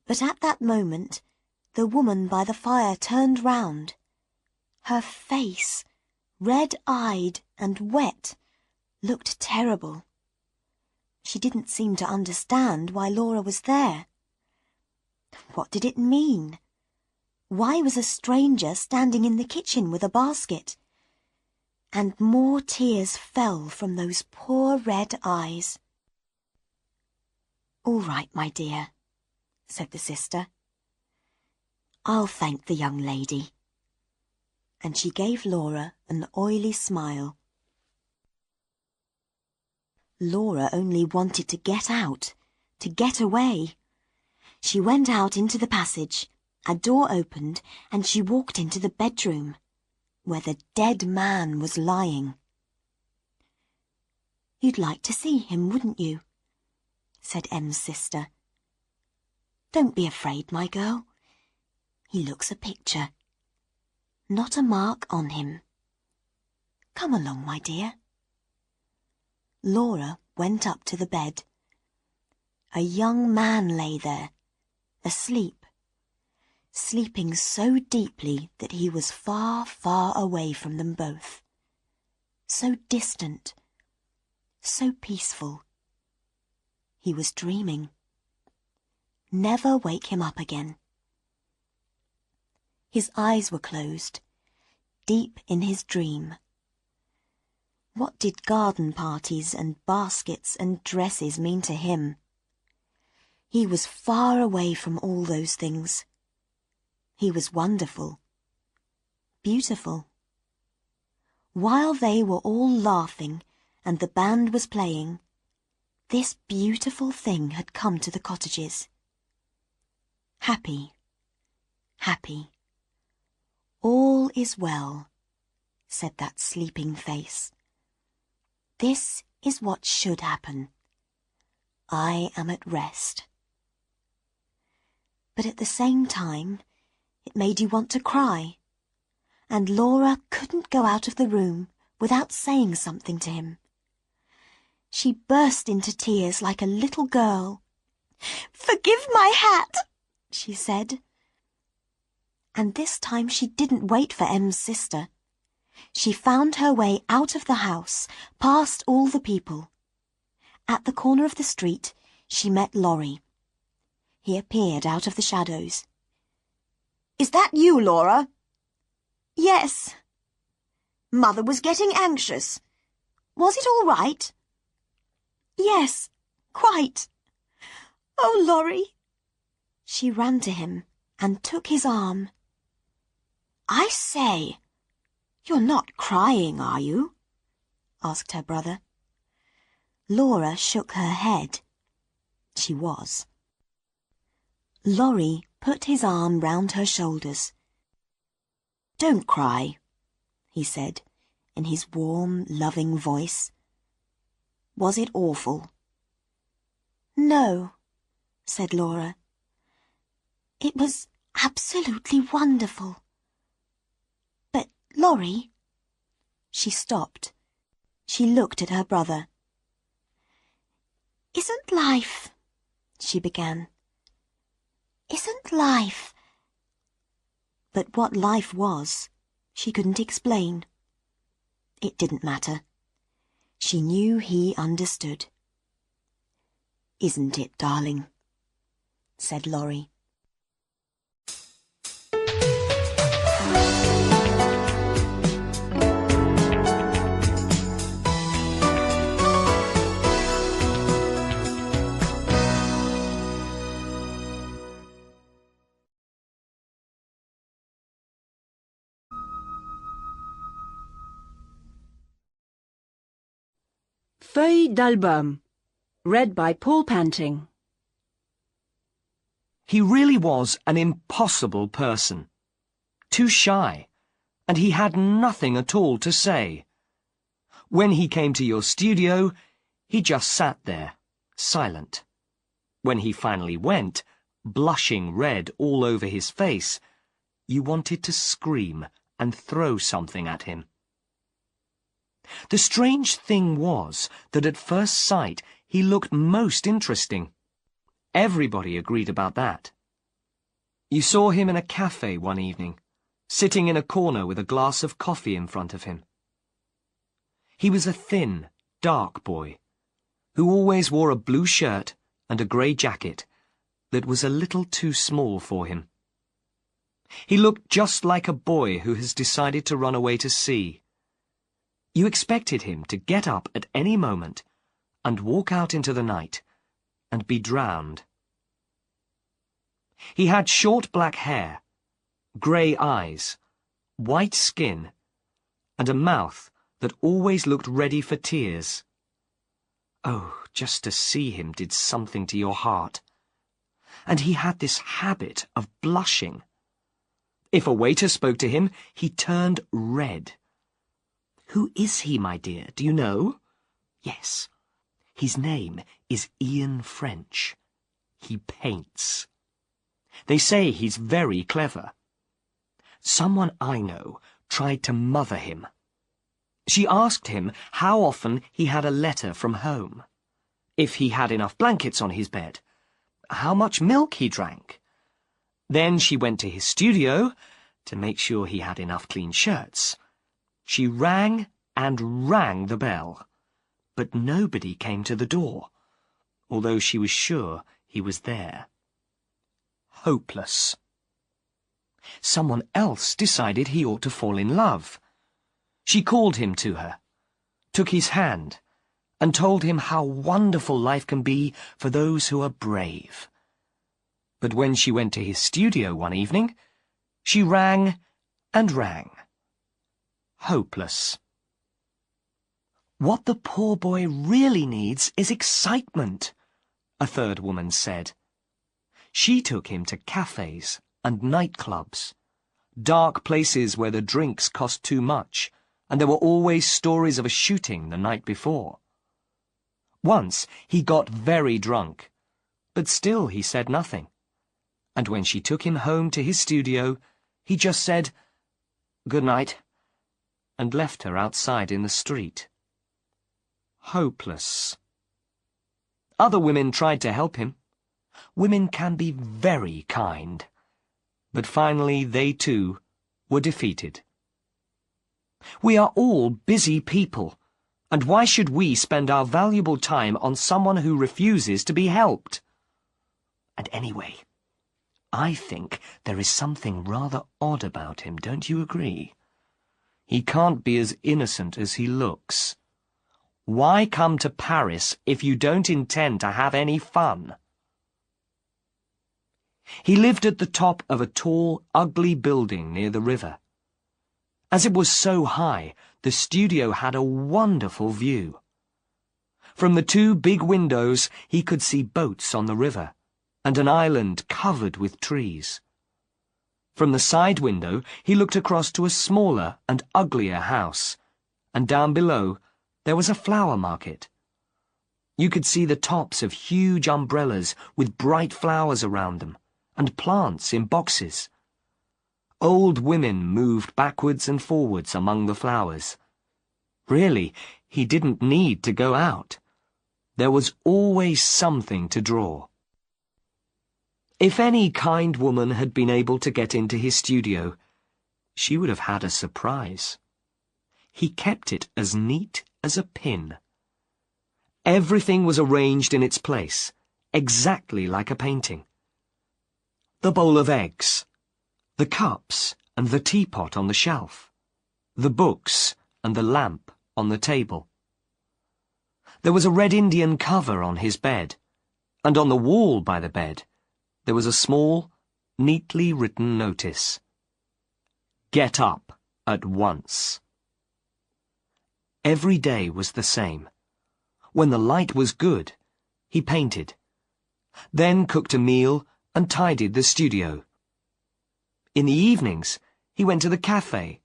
But at that moment, the woman by the fire turned round. Her face, red-eyed and wet, looked terrible. She didn't seem to understand why Laura was there. What did it mean? Why was a stranger standing in the kitchen with a basket? And more tears fell from those poor red eyes. "All right, my dear," said the sister. "I'll thank the young lady." and she gave Laura an oily smile. Laura only wanted to get out, to get away. She went out into the passage, a door opened, and she walked into the bedroom, where the dead man was lying. "You'd like to see him, wouldn't you?" said Em's sister. "Don't be afraid, my girl. He looks a picture. Not a mark on him. Come along, my dear." Laura went up to the bed. A young man lay there, asleep, sleeping so deeply that he was far, far away from them both. So distant, so peaceful. He was dreaming. Never wake him up again. His eyes were closed, deep in his dream. What did garden parties and baskets and dresses mean to him? He was far away from all those things. He was wonderful, beautiful. While they were all laughing and the band was playing, this beautiful thing had come to the cottages. Happy, happy. "All is well," said that sleeping face. "This is what should happen. I am at rest." But at the same time, it made you want to cry, and Laura couldn't go out of the room without saying something to him. She burst into tears like a little girl. "Forgive my hat," she said. And this time she didn't wait for Em's sister. She found her way out of the house, past all the people. At the corner of the street, she met Laurie. He appeared out of the shadows. "Is that you, Laura?" "Yes." "Mother was getting anxious. Was it all right?" "Yes, quite. Oh, Laurie." She ran to him and took his arm. "I say, you're not crying, are you?" asked her brother. Laura shook her head. She was. Laurie put his arm round her shoulders. "Don't cry," he said, in his warm, loving voice. "Was it awful?" "No," said Laura. "It was absolutely wonderful. But, Laurie—" She stopped. She looked at her brother. "Isn't life—" she began. "Isn't life—" But what life was, she couldn't explain. It didn't matter. She knew he understood. "Isn't it, darling?" said Laurie. Feuille d'album, read by Paul Panting. He really was an impossible person. Too shy, and he had nothing at all to say. When he came to your studio, he just sat there, silent. When he finally went, blushing red all over his face, you wanted to scream and throw something at him. The strange thing was that at first sight he looked most interesting. Everybody agreed about that. You saw him in a cafe one evening, sitting in a corner with a glass of coffee in front of him. He was a thin, dark boy, who always wore a blue shirt and a grey jacket that was a little too small for him. He looked just like a boy who has decided to run away to sea. You expected him to get up at any moment and walk out into the night and be drowned. He had short black hair, grey eyes, white skin, and a mouth that always looked ready for tears. Oh, just to see him did something to your heart. And he had this habit of blushing. If a waiter spoke to him, he turned red. "Who is he, my dear? Do you know?" "Yes. His name is Ian French. He paints. They say he's very clever. Someone I know tried to mother him. She asked him how often he had a letter from home, if he had enough blankets on his bed, how much milk he drank. Then she went to his studio to make sure he had enough clean shirts. She rang and rang the bell, but nobody came to the door, although she was sure he was there. Hopeless. Someone else decided he ought to fall in love. She called him to her, took his hand, and told him how wonderful life can be for those who are brave. But when she went to his studio one evening, she rang and rang. Hopeless. "What the poor boy really needs is excitement," a third woman said. She took him to cafes and nightclubs, dark places where the drinks cost too much, and there were always stories of a shooting the night before. Once he got very drunk, but still he said nothing. And when she took him home to his studio, he just said, "Good night," and left her outside in the street. Hopeless. Other women tried to help him. Women can be very kind. But finally they too were defeated. We are all busy people, and why should we spend our valuable time on someone who refuses to be helped? And anyway, I think there is something rather odd about him, don't you agree? He can't be as innocent as he looks. Why come to Paris if you don't intend to have any fun? He lived at the top of a tall, ugly building near the river. As it was so high, the studio had a wonderful view. From the two big windows, he could see boats on the river, and an island covered with trees. From the side window, he looked across to a smaller and uglier house, and down below, there was a flower market. You could see the tops of huge umbrellas with bright flowers around them, and plants in boxes. Old women moved backwards and forwards among the flowers. Really, he didn't need to go out. There was always something to draw. If any kind woman had been able to get into his studio, she would have had a surprise. He kept it as neat as a pin. Everything was arranged in its place, exactly like a painting. The bowl of eggs, the cups and the teapot on the shelf, the books and the lamp on the table. There was a red Indian cover on his bed, and on the wall by the bed there was a small, neatly written notice. "Get up at once." Every day was the same. When the light was good, he painted, then cooked a meal and tidied the studio. In the evenings, he went to the cafe,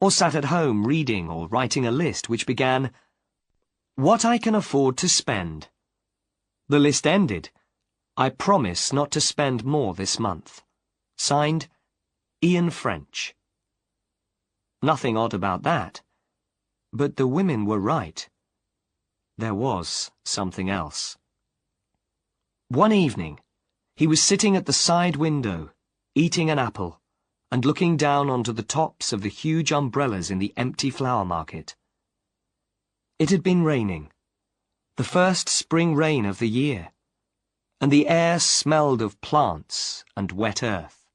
or sat at home reading or writing a list which began, "What I can afford to spend." The list ended, "I promise not to spend more this month." Signed, Ian French. Nothing odd about that. But the women were right. There was something else. One evening, he was sitting at the side window, eating an apple, and looking down onto the tops of the huge umbrellas in the empty flower market. It had been raining, the first spring rain of the year, and the air smelled of plants and wet earth.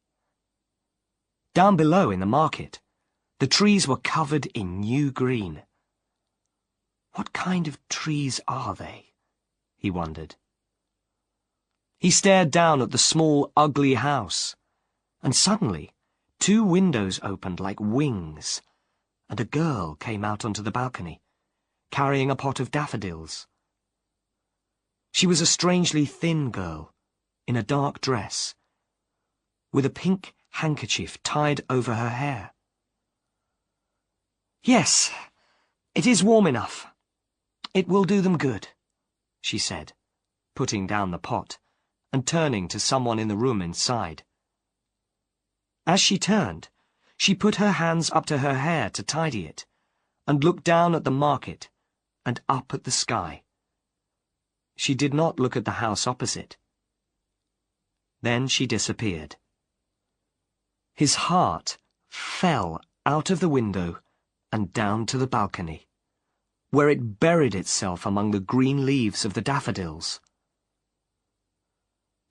Down below in the market, the trees were covered in new green. What kind of trees are they? He wondered. He stared down at the small, ugly house, and suddenly, 2 windows opened like wings, and a girl came out onto the balcony, carrying a pot of daffodils. She was a strangely thin girl, in a dark dress, with a pink handkerchief tied over her hair. "Yes, it is warm enough. It will do them good," she said, putting down the pot and turning to someone in the room inside. As she turned, she put her hands up to her hair to tidy it, and looked down at the market and up at the sky. She did not look at the house opposite. Then she disappeared. His heart fell out of the window and down to the balcony, where it buried itself among the green leaves of the daffodils.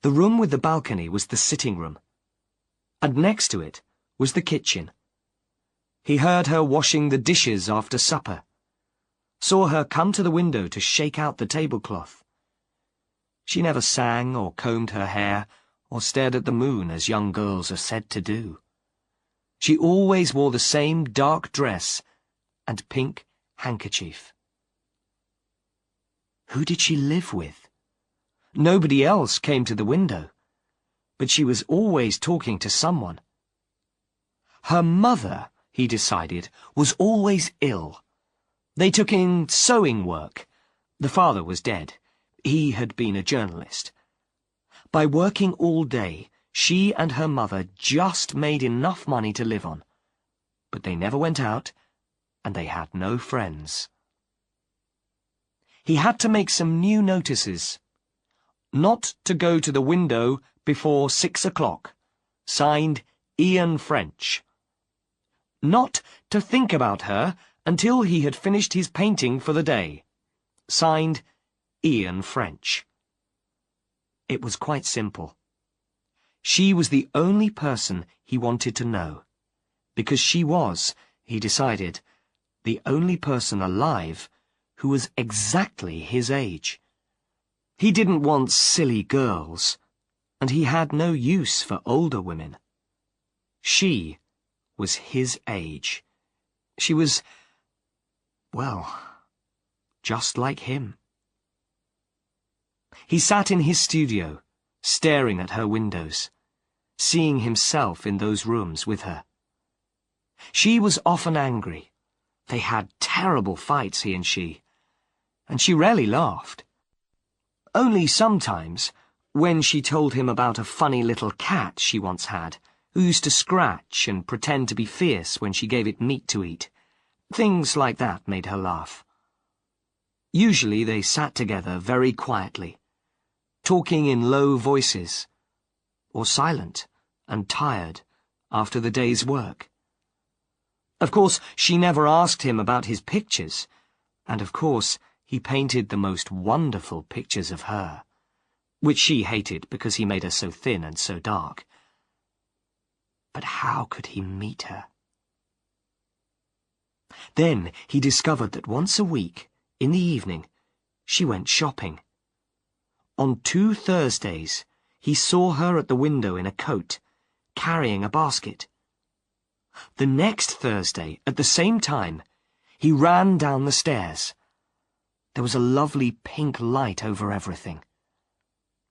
The room with the balcony was the sitting room, and next to it was the kitchen. He heard her washing the dishes after supper, saw her come to the window to shake out the tablecloth. She never sang or combed her hair or stared at the moon as young girls are said to do. She always wore the same dark dress and pink handkerchief. Who did she live with? Nobody else came to the window, but she was always talking to someone. Her mother, he decided, was always ill. They took in sewing work. The father was dead. He had been a journalist. By working all day, she and her mother just made enough money to live on. But they never went out, and they had no friends. He had to make some new notices. Not to go to the window before 6 o'clock. Signed, Ian French. Not to think about her until he had finished his painting for the day. Signed, Ian French. It was quite simple. She was the only person he wanted to know, because she was, he decided, the only person alive who was exactly his age. He didn't want silly girls, and he had no use for older women. She was his age. She was, well, just like him. He sat in his studio, staring at her windows, seeing himself in those rooms with her. She was often angry. They had terrible fights, he and she rarely laughed. Only sometimes, when she told him about a funny little cat she once had, who used to scratch and pretend to be fierce when she gave it meat to eat. Things like that made her laugh. Usually they sat together very quietly, talking in low voices, or silent and tired after the day's work. Of course, she never asked him about his pictures, and of course, he painted the most wonderful pictures of her, which she hated because he made her so thin and so dark. But how could he meet her? Then he discovered that once a week, in the evening, she went shopping. On 2 Thursdays, he saw her at the window in a coat, carrying a basket. The next Thursday, at the same time, he ran down the stairs. There was a lovely pink light over everything.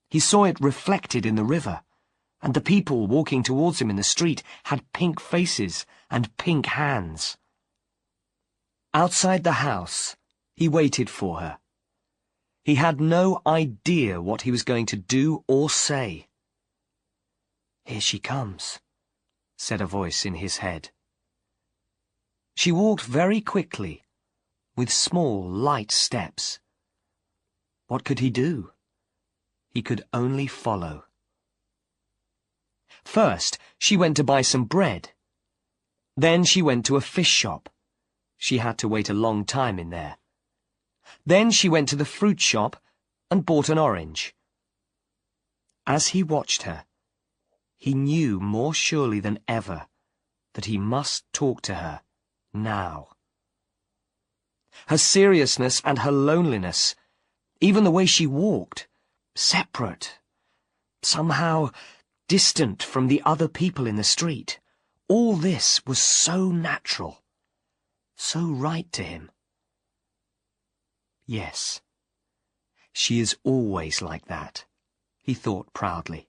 He saw it reflected in the river, and the people walking towards him in the street had pink faces and pink hands. Outside the house, he waited for her. He had no idea what he was going to do or say. "Here she comes," said a voice in his head. She walked very quickly, with small, light steps. What could he do? He could only follow. First, she went to buy some bread. Then she went to a fish shop. She had to wait a long time in there. Then she went to the fruit shop and bought an orange. As he watched her, he knew more surely than ever that he must talk to her now. Her seriousness and her loneliness, even the way she walked, separate, somehow distant from the other people in the street, All this was so natural, so right to him. Yes, she is always like that, he thought proudly.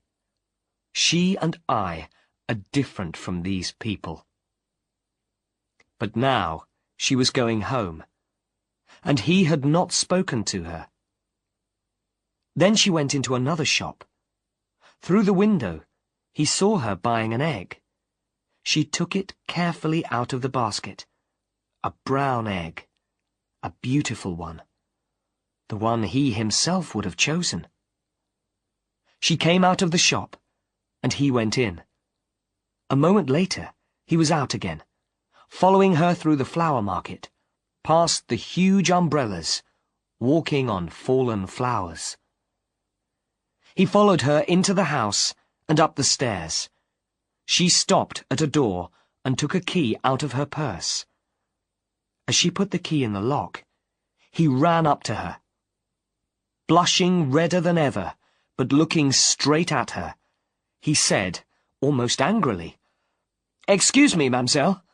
She and I are different from these people. But now she was going home, and he had not spoken to her. Then she went into another shop. Through the window, he saw her buying an egg. She took it carefully out of the basket. A brown egg. A beautiful one. The one he himself would have chosen. She came out of the shop, and he went in. A moment later, he was out again, following her through the flower market, past the huge umbrellas, walking on fallen flowers. He followed her into the house and up the stairs. She stopped at a door and took a key out of her purse. As she put the key in the lock, he ran up to her. Blushing redder than ever, but looking straight at her, he said, almost angrily, "Excuse me, mademoiselle,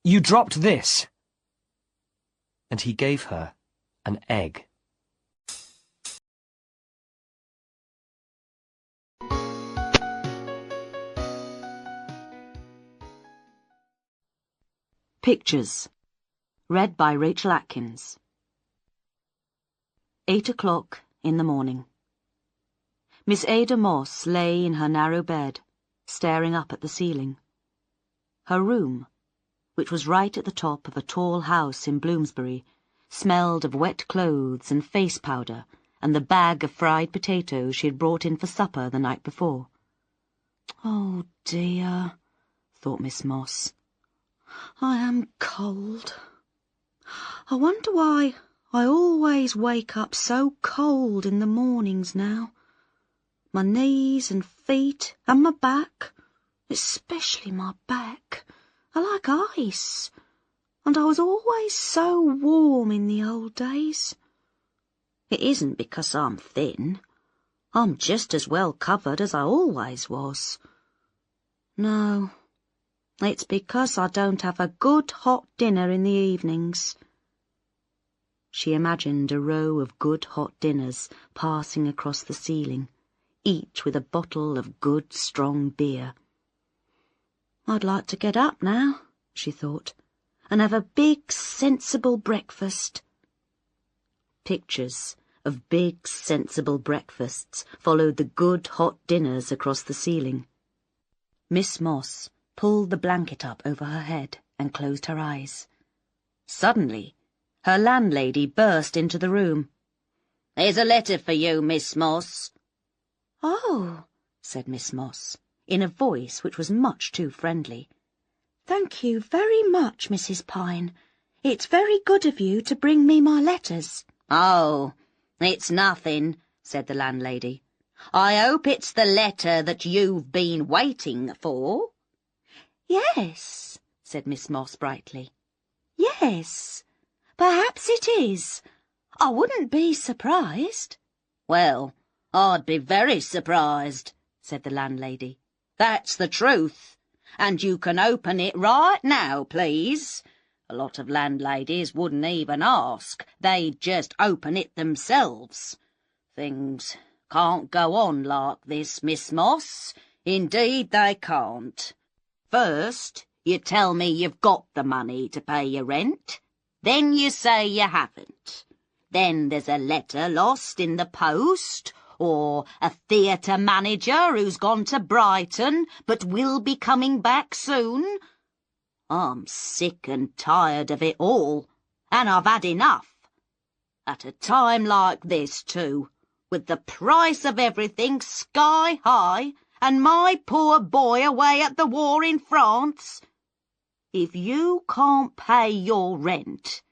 you dropped this." And he gave her an egg. Pictures. Read by Rachel Atkins. 8 o'clock in the morning. Miss Ada Moss lay in her narrow bed, staring up at the ceiling. Her room, which was right at the top of a tall house in Bloomsbury, smelled of wet clothes and face powder and the bag of fried potatoes she had brought in for supper the night before. "Oh dear," thought Miss Moss. "I am cold. I wonder why I always wake up so cold in the mornings now. My knees and feet and my back, especially my back, are like ice, and I was always so warm in the old days. It isn't because I'm thin. I'm just as well covered as I always was. No, it's because I don't have a good hot dinner in the evenings." She imagined a row of good hot dinners passing across the ceiling, each with a bottle of good strong beer. "I'd like to get up now," she thought, "and have a big sensible breakfast." Pictures of big sensible breakfasts followed the good hot dinners across the ceiling. Miss Moss pulled the blanket up over her head and closed her eyes. Suddenly, her landlady burst into the room. "There's a letter for you, Miss Moss." "Oh," said Miss Moss, in a voice which was much too friendly. "Thank you very much, Mrs. Pine. It's very good of you to bring me my letters." "Oh, it's nothing," said the landlady. "I hope it's the letter that you've been waiting for." "Yes," said Miss Moss brightly. "Yes, perhaps it is. I wouldn't be surprised." "Well, I'd be very surprised," said the landlady. "That's the truth. And you can open it right now, please. A lot of landladies wouldn't even ask. They'd just open it themselves. Things can't go on like this, Miss Moss. Indeed they can't. First, you tell me you've got the money to pay your rent. Then you say you haven't. Then there's a letter lost in the post, or a theatre manager who's gone to Brighton but will be coming back soon. I'm sick and tired of it all, and I've had enough. At a time like this, too, with the price of everything sky high, and my poor boy away at the war in France. If you can't pay your rent,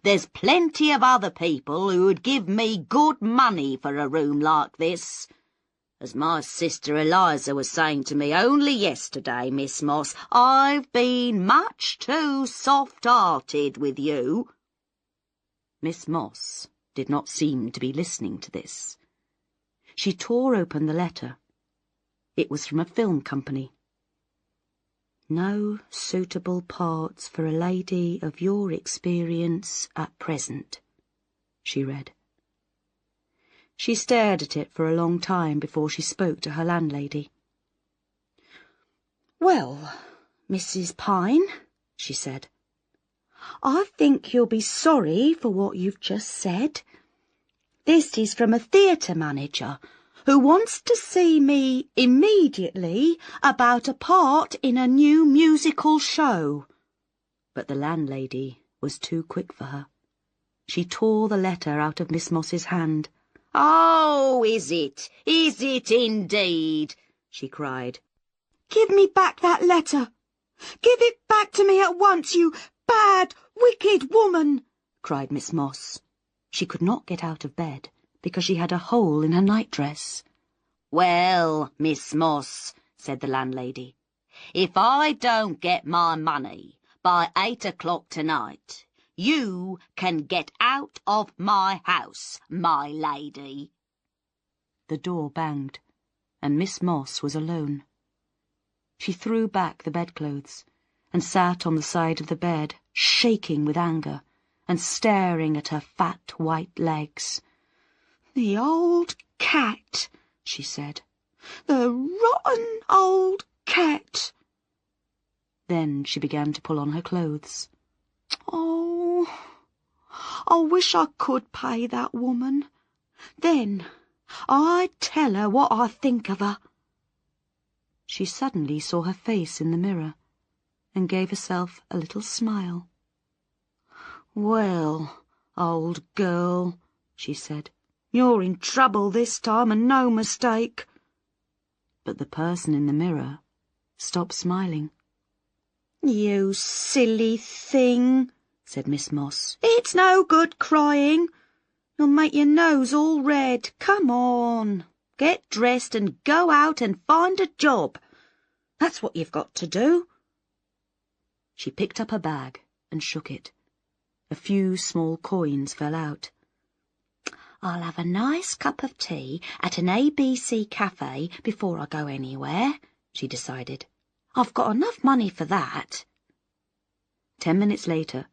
there's plenty of other people who would give me good money for a room like this. As my sister Eliza was saying to me only yesterday, Miss Moss, I've been much too soft-hearted with you." Miss Moss did not seem to be listening to this. She tore open the letter. It was from a film company. No suitable parts for a lady of your experience at present, she read. She stared at it for a long time before she spoke to her landlady. "Well, Mrs. Pine," she said, "I think you'll be sorry for what you've just said. This is from a theatre manager who wants to see me immediately about a part in a new musical show." But the landlady was too quick for her. She tore the letter out of Miss Moss's hand. "Oh, is it? Is it indeed?" she cried. "Give me back that letter! Give it back to me at once, you bad, wicked woman!" cried Miss Moss. She could not get out of bed because she had a hole in her nightdress. "Well, Miss Moss," said the landlady, "if I don't get my money by 8 o'clock tonight, you can get out of my house, my lady." The door banged, and Miss Moss was alone. She threw back the bedclothes and sat on the side of the bed, shaking with anger and staring at her fat white legs. "The old cat," she said. "The rotten old cat." Then she began to pull on her clothes. "Oh, I wish I could pay that woman. Then I'd tell her what I think of her." She suddenly saw her face in the mirror and gave herself a little smile. "Well, old girl," she said, "you're in trouble this time, and no mistake." But the person in the mirror stopped smiling. "You silly thing," said Miss Moss. "It's no good crying. You'll make your nose all red. Come on, get dressed and go out and find a job. That's what you've got to do." She picked up her bag and shook it. A few small coins fell out. "I'll have a nice cup of tea at an ABC cafe before I go anywhere," she decided. "I've got enough money for that." 10 minutes later,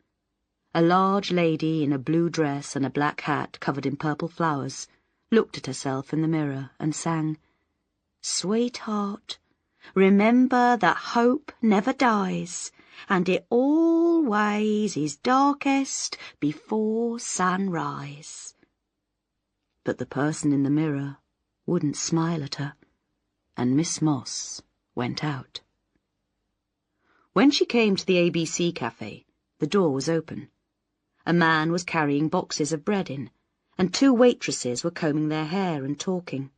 a large lady in a blue dress and a black hat covered in purple flowers looked at herself in the mirror and sang, "Sweetheart, remember that hope never dies, and it always is darkest before sunrise." But the person in the mirror wouldn't smile at her, and Miss Moss went out. When she came to the ABC cafe, the door was open. A man was carrying boxes of bread in, and 2 waitresses were combing their hair and talking.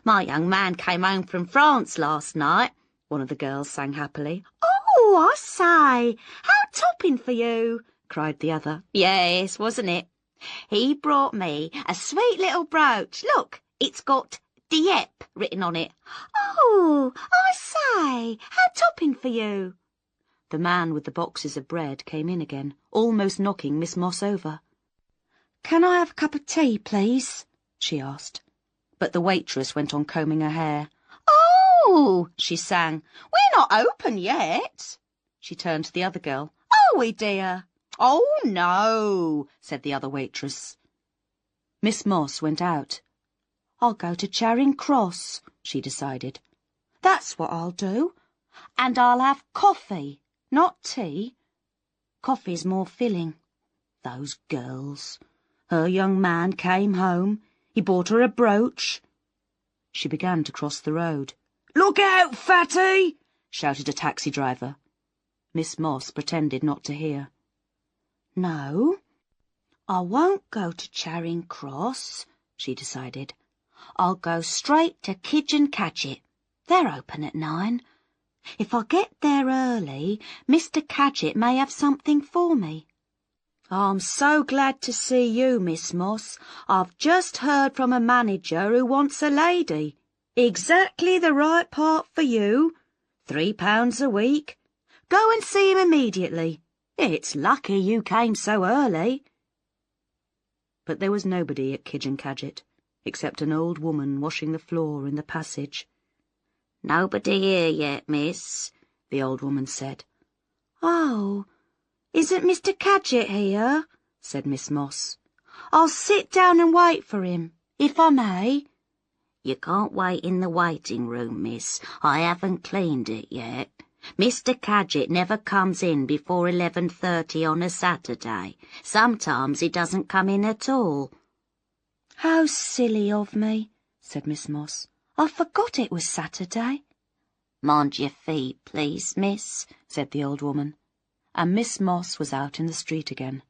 "My young man came home from France last night," one of the girls sang happily. "Oh, I say, how topping for you," cried the other. "Yes, wasn't it? He brought me a sweet little brooch. Look, it's got Dieppe written on it." "Oh, I say, how topping for you." The man with the boxes of bread came in again, almost knocking Miss Moss over. "Can I have a cup of tea, please?" she asked. But the waitress went on combing her hair. "Oh," she sang, "we're not open yet." She turned to the other girl. "Are we, dear?" "Oh, no," said the other waitress. Miss Moss went out. "I'll go to Charing Cross," she decided. "That's what I'll do. And I'll have coffee, not tea. Coffee's more filling. Those girls. Her young man came home. He bought her a brooch." She began to cross the road. "Look out, fatty!" shouted a taxi driver. Miss Moss pretended not to hear. "No, I won't go to Charing Cross," she decided. "I'll go straight to Kidge and Cadgett. They're open at 9. If I get there early, Mr. Cadgett may have something for me." "I'm so glad to see you, Miss Moss. I've just heard from a manager who wants a lady. Exactly the right part for you. £3 a week. Go and see him immediately. It's lucky you came so early." But there was nobody at Kidge and Cadgett, except an old woman washing the floor in the passage. "Nobody here yet, miss," the old woman said. "Oh, isn't Mr. Cadgett here?" said Miss Moss. "I'll sit down and wait for him, if I may." "You can't wait in the waiting room, miss. I haven't cleaned it yet. Mr. Cadgett never comes in before 11:30 on a Saturday. Sometimes he doesn't come in at all." "How silly of me," said Miss Moss. "I forgot it was Saturday." "Mind your feet, please, miss," said the old woman, and Miss Moss was out in the street again.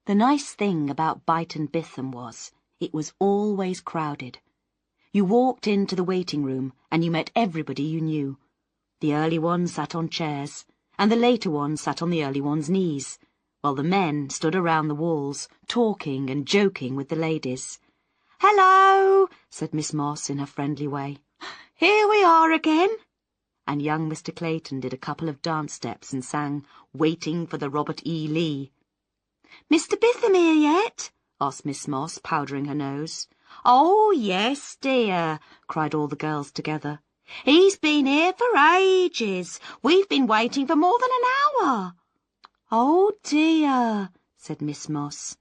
The nice thing about Byton Bitham was, it was always crowded. You walked into the waiting room and you met everybody you knew. The early ones sat on chairs, and the later ones sat on the early ones' knees, while the men stood around the walls, talking and joking with the ladies. "Hello," said Miss Moss in her friendly way. "here we are again." And young Mr. Clayton did a couple of dance steps and sang "Waiting for the Robert E. Lee." "Mr. Bitham here yet?" asked Miss Moss, powdering her nose. "Oh, yes, dear," cried all the girls together. "He's been here for ages. We've been waiting for more than an hour." "Oh, dear," said Miss Moss.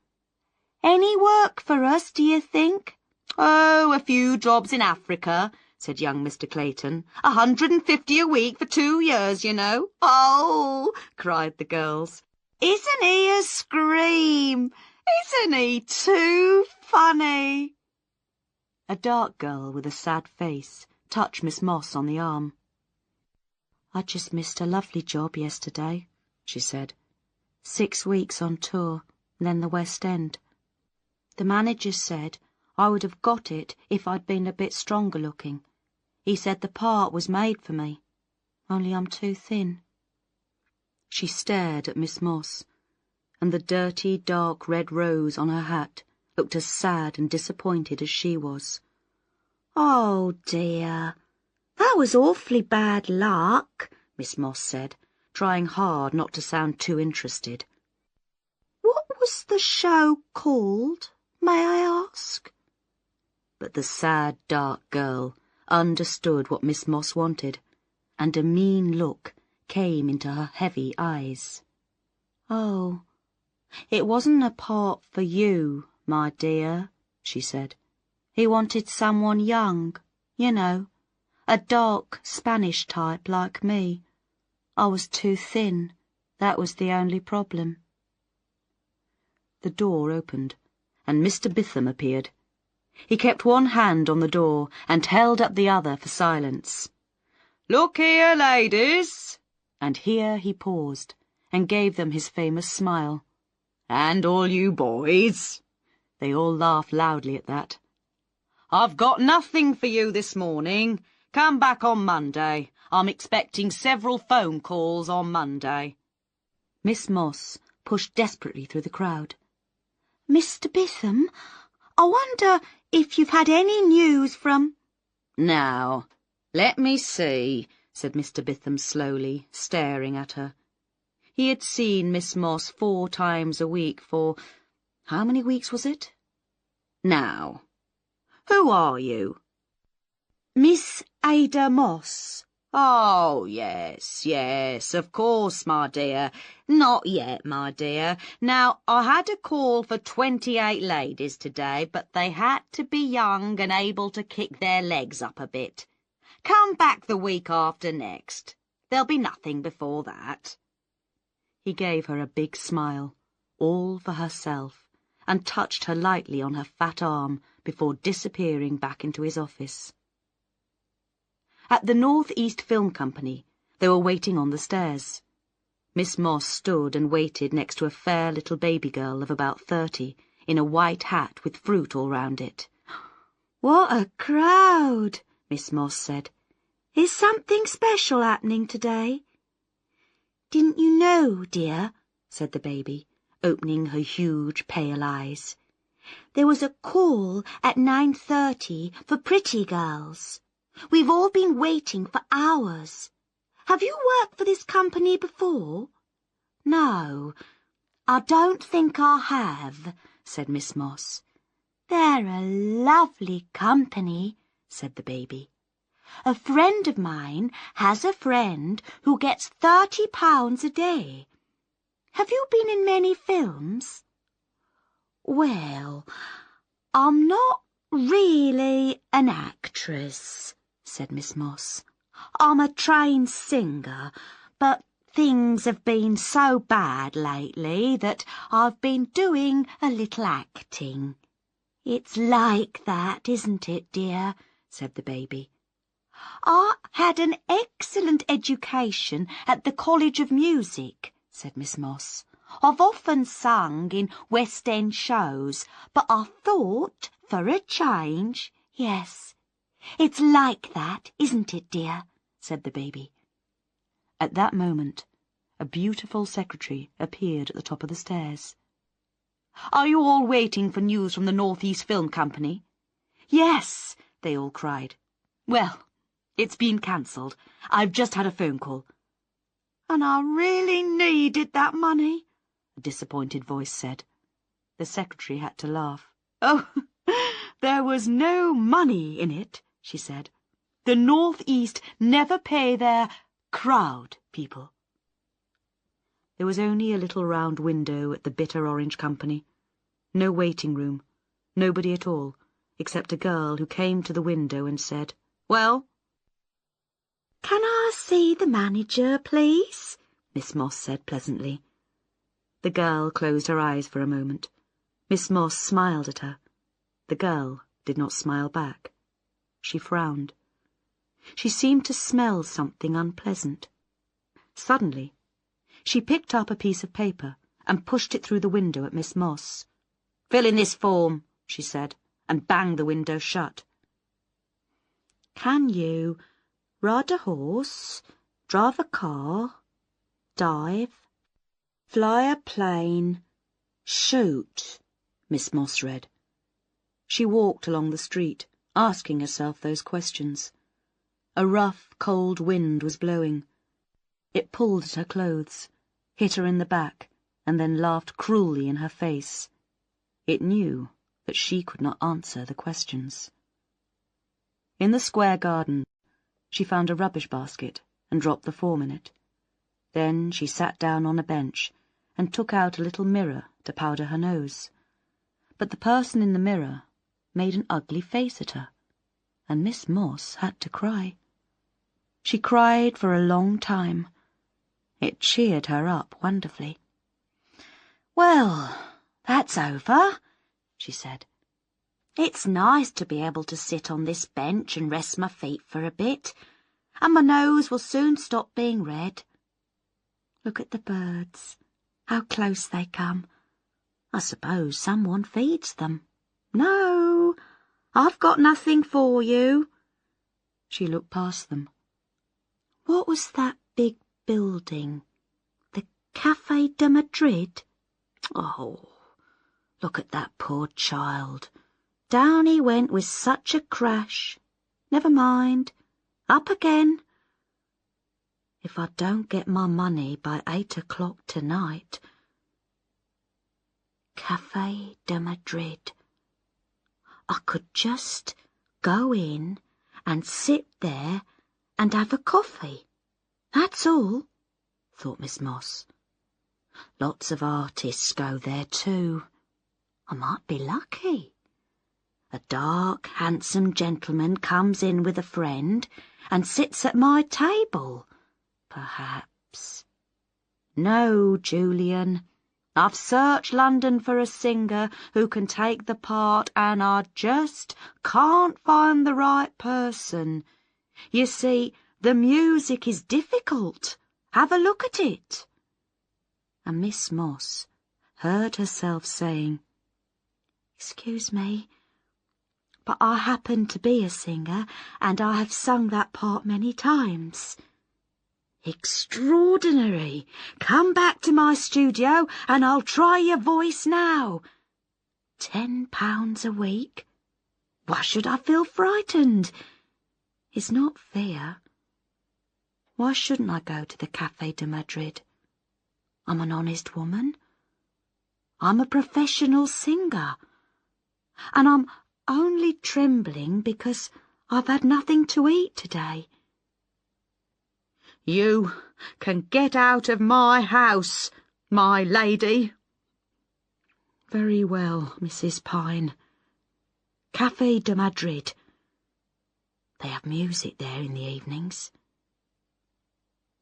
"Any work for us, do you think?" "Oh, a few jobs in Africa," said young Mr. Clayton. 150 a week for 2 years, you know." "Oh," cried the girls. "isn't he a scream? Isn't he too funny?" A dark girl with a sad face touched Miss Moss on the arm. "I just missed a lovely job yesterday," she said. 6 weeks on tour, then the West End. The manager said I would have got it if I'd been a bit stronger looking. He said the part was made for me, only I'm too thin." She stared at Miss Moss, and the dirty, dark red rose on her hat looked as sad and disappointed as she was. "Oh, dear, that was awfully bad luck," Miss Moss said, trying hard not to sound too interested. "What was the show called, may I ask?" But the sad, dark girl understood what Miss Moss wanted, and a mean look came into her heavy eyes. "Oh, it wasn't a part for you, my dear," she said. "He wanted someone young, you know, a dark Spanish type like me. I was too thin, that was the only problem." The door opened, and Mr. Bitham appeared. He kept one hand on the door and held up the other for silence. "Look here, ladies," and here he paused and gave them his famous smile. "And all you boys." They all laughed loudly at that. "I've got nothing for you this morning. Come back on Monday. I'm expecting several phone calls on Monday." Miss Moss pushed desperately through the crowd. "Mr. Bitham, I wonder if you've had any news from—" "Now, let me see," said Mr. Bitham slowly, staring at her. He had seen Miss Moss 4 times a week for... how many weeks was it? "Now, who are you?" "Miss Ada Moss." "Oh, yes, of course, my dear. Not yet, my dear. Now, I had a call for 28 ladies today, but they had to be young and able to kick their legs up a bit. Come back the week after next. There'll be nothing before that." He gave her a big smile, all for herself, and touched her lightly on her fat arm before disappearing back into his office. At the North East Film Company, they were waiting on the stairs. Miss Moss stood and waited next to a fair little baby girl of about 30, in a white hat with fruit all round it. "What a crowd," Miss Moss said. "Is something special happening today?" "Didn't you know, dear?" said the baby, opening her huge pale eyes. "There was a call at 9:30 for pretty girls. We've all been waiting for hours. Have you worked for this company before?" "No, I don't think I have," said Miss Moss. "They're a lovely company," said the baby. A friend of mine has a friend who gets £30 a day. Have you been in many films? Well, I'm not really an actress, said Miss Moss. I'm a trained singer, but things have been so bad lately that I've been doing a little acting. It's like that, isn't it, dear? Said the baby. I had an excellent education at the College of Music, said Miss Moss. I've often sung in West End shows, but I thought, for a change, yes. It's like that, isn't it, dear? Said the baby. At that moment, a beautiful secretary appeared at the top of the stairs. Are you all waiting for news from the North East Film Company? Yes, they all cried. Well, it's been cancelled. I've just had a phone call. And I really needed that money, a disappointed voice said. The secretary had to laugh. Oh, there was no money in it, she said. The North East never pay their crowd people. There was only a little round window at the Bitter Orange Company. No waiting room, nobody at all, except a girl who came to the window and said, Well? Can I see the manager, please? Miss Moss said pleasantly. The girl closed her eyes for a moment. Miss Moss smiled at her. The girl did not smile back. She frowned. She seemed to smell something unpleasant. Suddenly, she picked up a piece of paper and pushed it through the window at Miss Moss. Fill in this form, she said, and banged the window shut. Can you ride a horse, drive a car, dive, fly a plane, shoot? Miss Moss read. She walked along the street, asking herself those questions. A rough, cold wind was blowing. It pulled at her clothes, hit her in the back, and then laughed cruelly in her face. It knew that she could not answer the questions. In the square garden, she found a rubbish basket and dropped the form in it. Then she sat down on a bench and took out a little mirror to powder her nose. But the person in the mirror made an ugly face at her, and Miss Moss had to cry. She cried for a long time. It cheered her up wonderfully. Well, that's over, she said. It's nice to be able to sit on this bench and rest my feet for a bit, and my nose will soon stop being red. Look at the birds, how close they come. I suppose someone feeds them. No, I've got nothing for you. She looked past them. What was that big building? The Café de Madrid? Oh, look at that poor child. Down he went with such a crash. Never mind. Up again. If I don't get my money by 8 o'clock tonight. Café de Madrid. I could just go in and sit there and have a coffee. That's all, thought Miss Moss. Lots of artists go there too. I might be lucky. A dark, handsome gentleman comes in with a friend and sits at my table, perhaps. No, Julian, I've searched London for a singer who can take the part, and I just can't find the right person. You see, the music is difficult. Have a look at it. And Miss Moss heard herself saying, Excuse me, but I happen to be a singer, and I have sung that part many times. Extraordinary! Come back to my studio, and I'll try your voice now. £10 a week? Why should I feel frightened? It's not fear. Why shouldn't I go to the Café de Madrid? I'm an honest woman. I'm a professional singer. And I'm only trembling because I've had nothing to eat today. You can get out of my house, my lady. Very well, Mrs. Pine. Café de Madrid. They have music there in the evenings.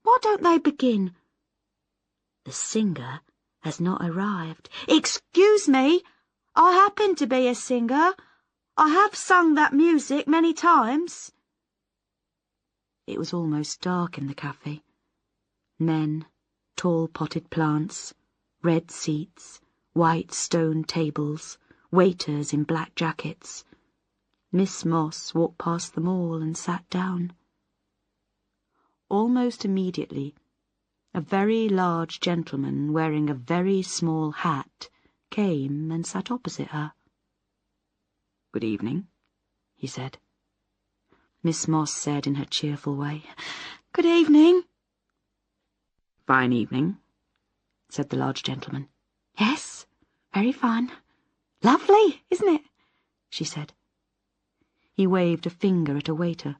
Why don't they begin? The singer has not arrived. Excuse me, I happen to be a singer. I have sung that music many times. It was almost dark in the cafe. Men, tall potted plants, red seats, white stone tables, waiters in black jackets. Miss Moss walked past them all and sat down. Almost immediately, a very large gentleman wearing a very small hat came and sat opposite her. "Good evening," he said. Miss Moss said in her cheerful way, "Good evening." "Fine evening," said the large gentleman. "Yes, very fine. Lovely, isn't it?" she said. He waved a finger at a waiter.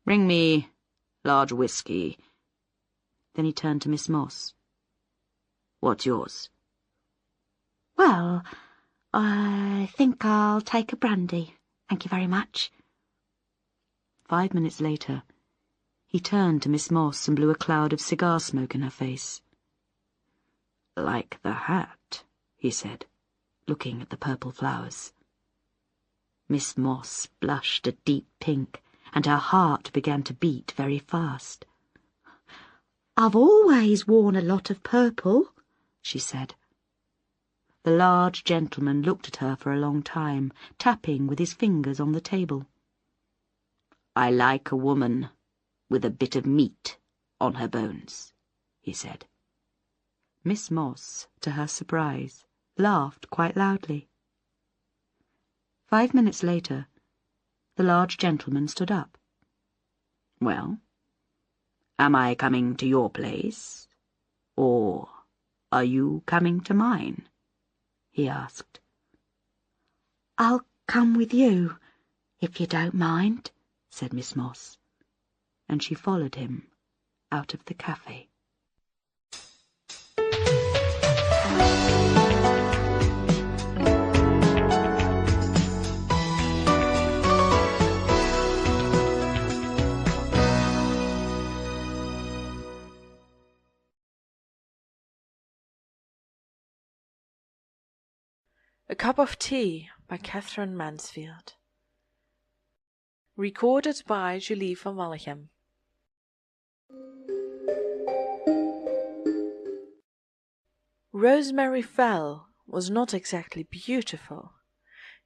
"Bring me large whiskey." Then he turned to Miss Moss. "What's yours?" "Well, I think I'll take a brandy. Thank you very much." 5 minutes later, he turned to Miss Moss and blew a cloud of cigar smoke in her face. "Like the hat," he said, looking at the purple flowers. Miss Moss blushed a deep pink, and her heart began to beat very fast. "I've always worn a lot of purple," she said. The large gentleman looked at her for a long time, tapping with his fingers on the table. "I like a woman with a bit of meat on her bones," he said. Miss Moss, to her surprise, laughed quite loudly. 5 minutes later, the large gentleman stood up. "Well, am I coming to your place, or are you coming to mine?" he asked. "I'll come with you, if you don't mind," said Miss Moss, and she followed him out of the cafe. A Cup of Tea by Katherine Mansfield. Recorded by Julie van Wallichem. Rosemary Fell was not exactly beautiful.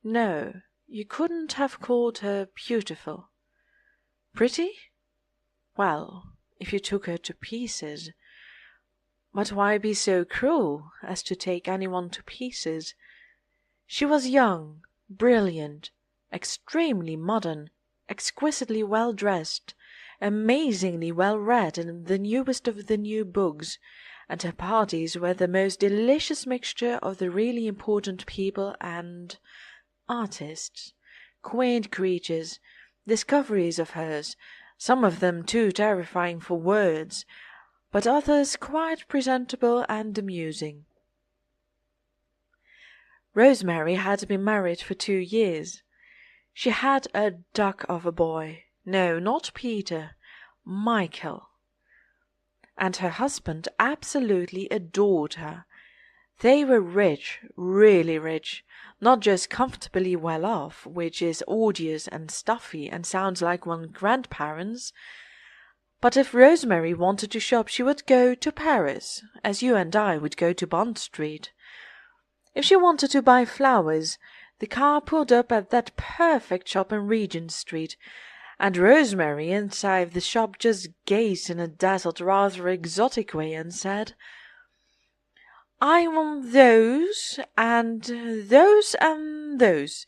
No, you couldn't have called her beautiful. Pretty? Well, if you took her to pieces. But why be so cruel as to take anyone to pieces? She was young, brilliant, extremely modern, exquisitely well-dressed, amazingly well-read in the newest of the new books, and her parties were the most delicious mixture of the really important people and artists, quaint creatures, discoveries of hers, some of them too terrifying for words, but others quite presentable and amusing. Rosemary had been married for 2 years. She had a duck of a boy. No, not Peter, Michael. And her husband absolutely adored her. They were rich, really rich, not just comfortably well off, which is odious and stuffy and sounds like one's grandparents. But if Rosemary wanted to shop, she would go to Paris, as you and I would go to Bond Street. If she wanted to buy flowers, the car pulled up at that perfect shop in Regent Street, and Rosemary inside the shop just gazed in a dazzled, rather exotic way and said, "I want those, and those, and those.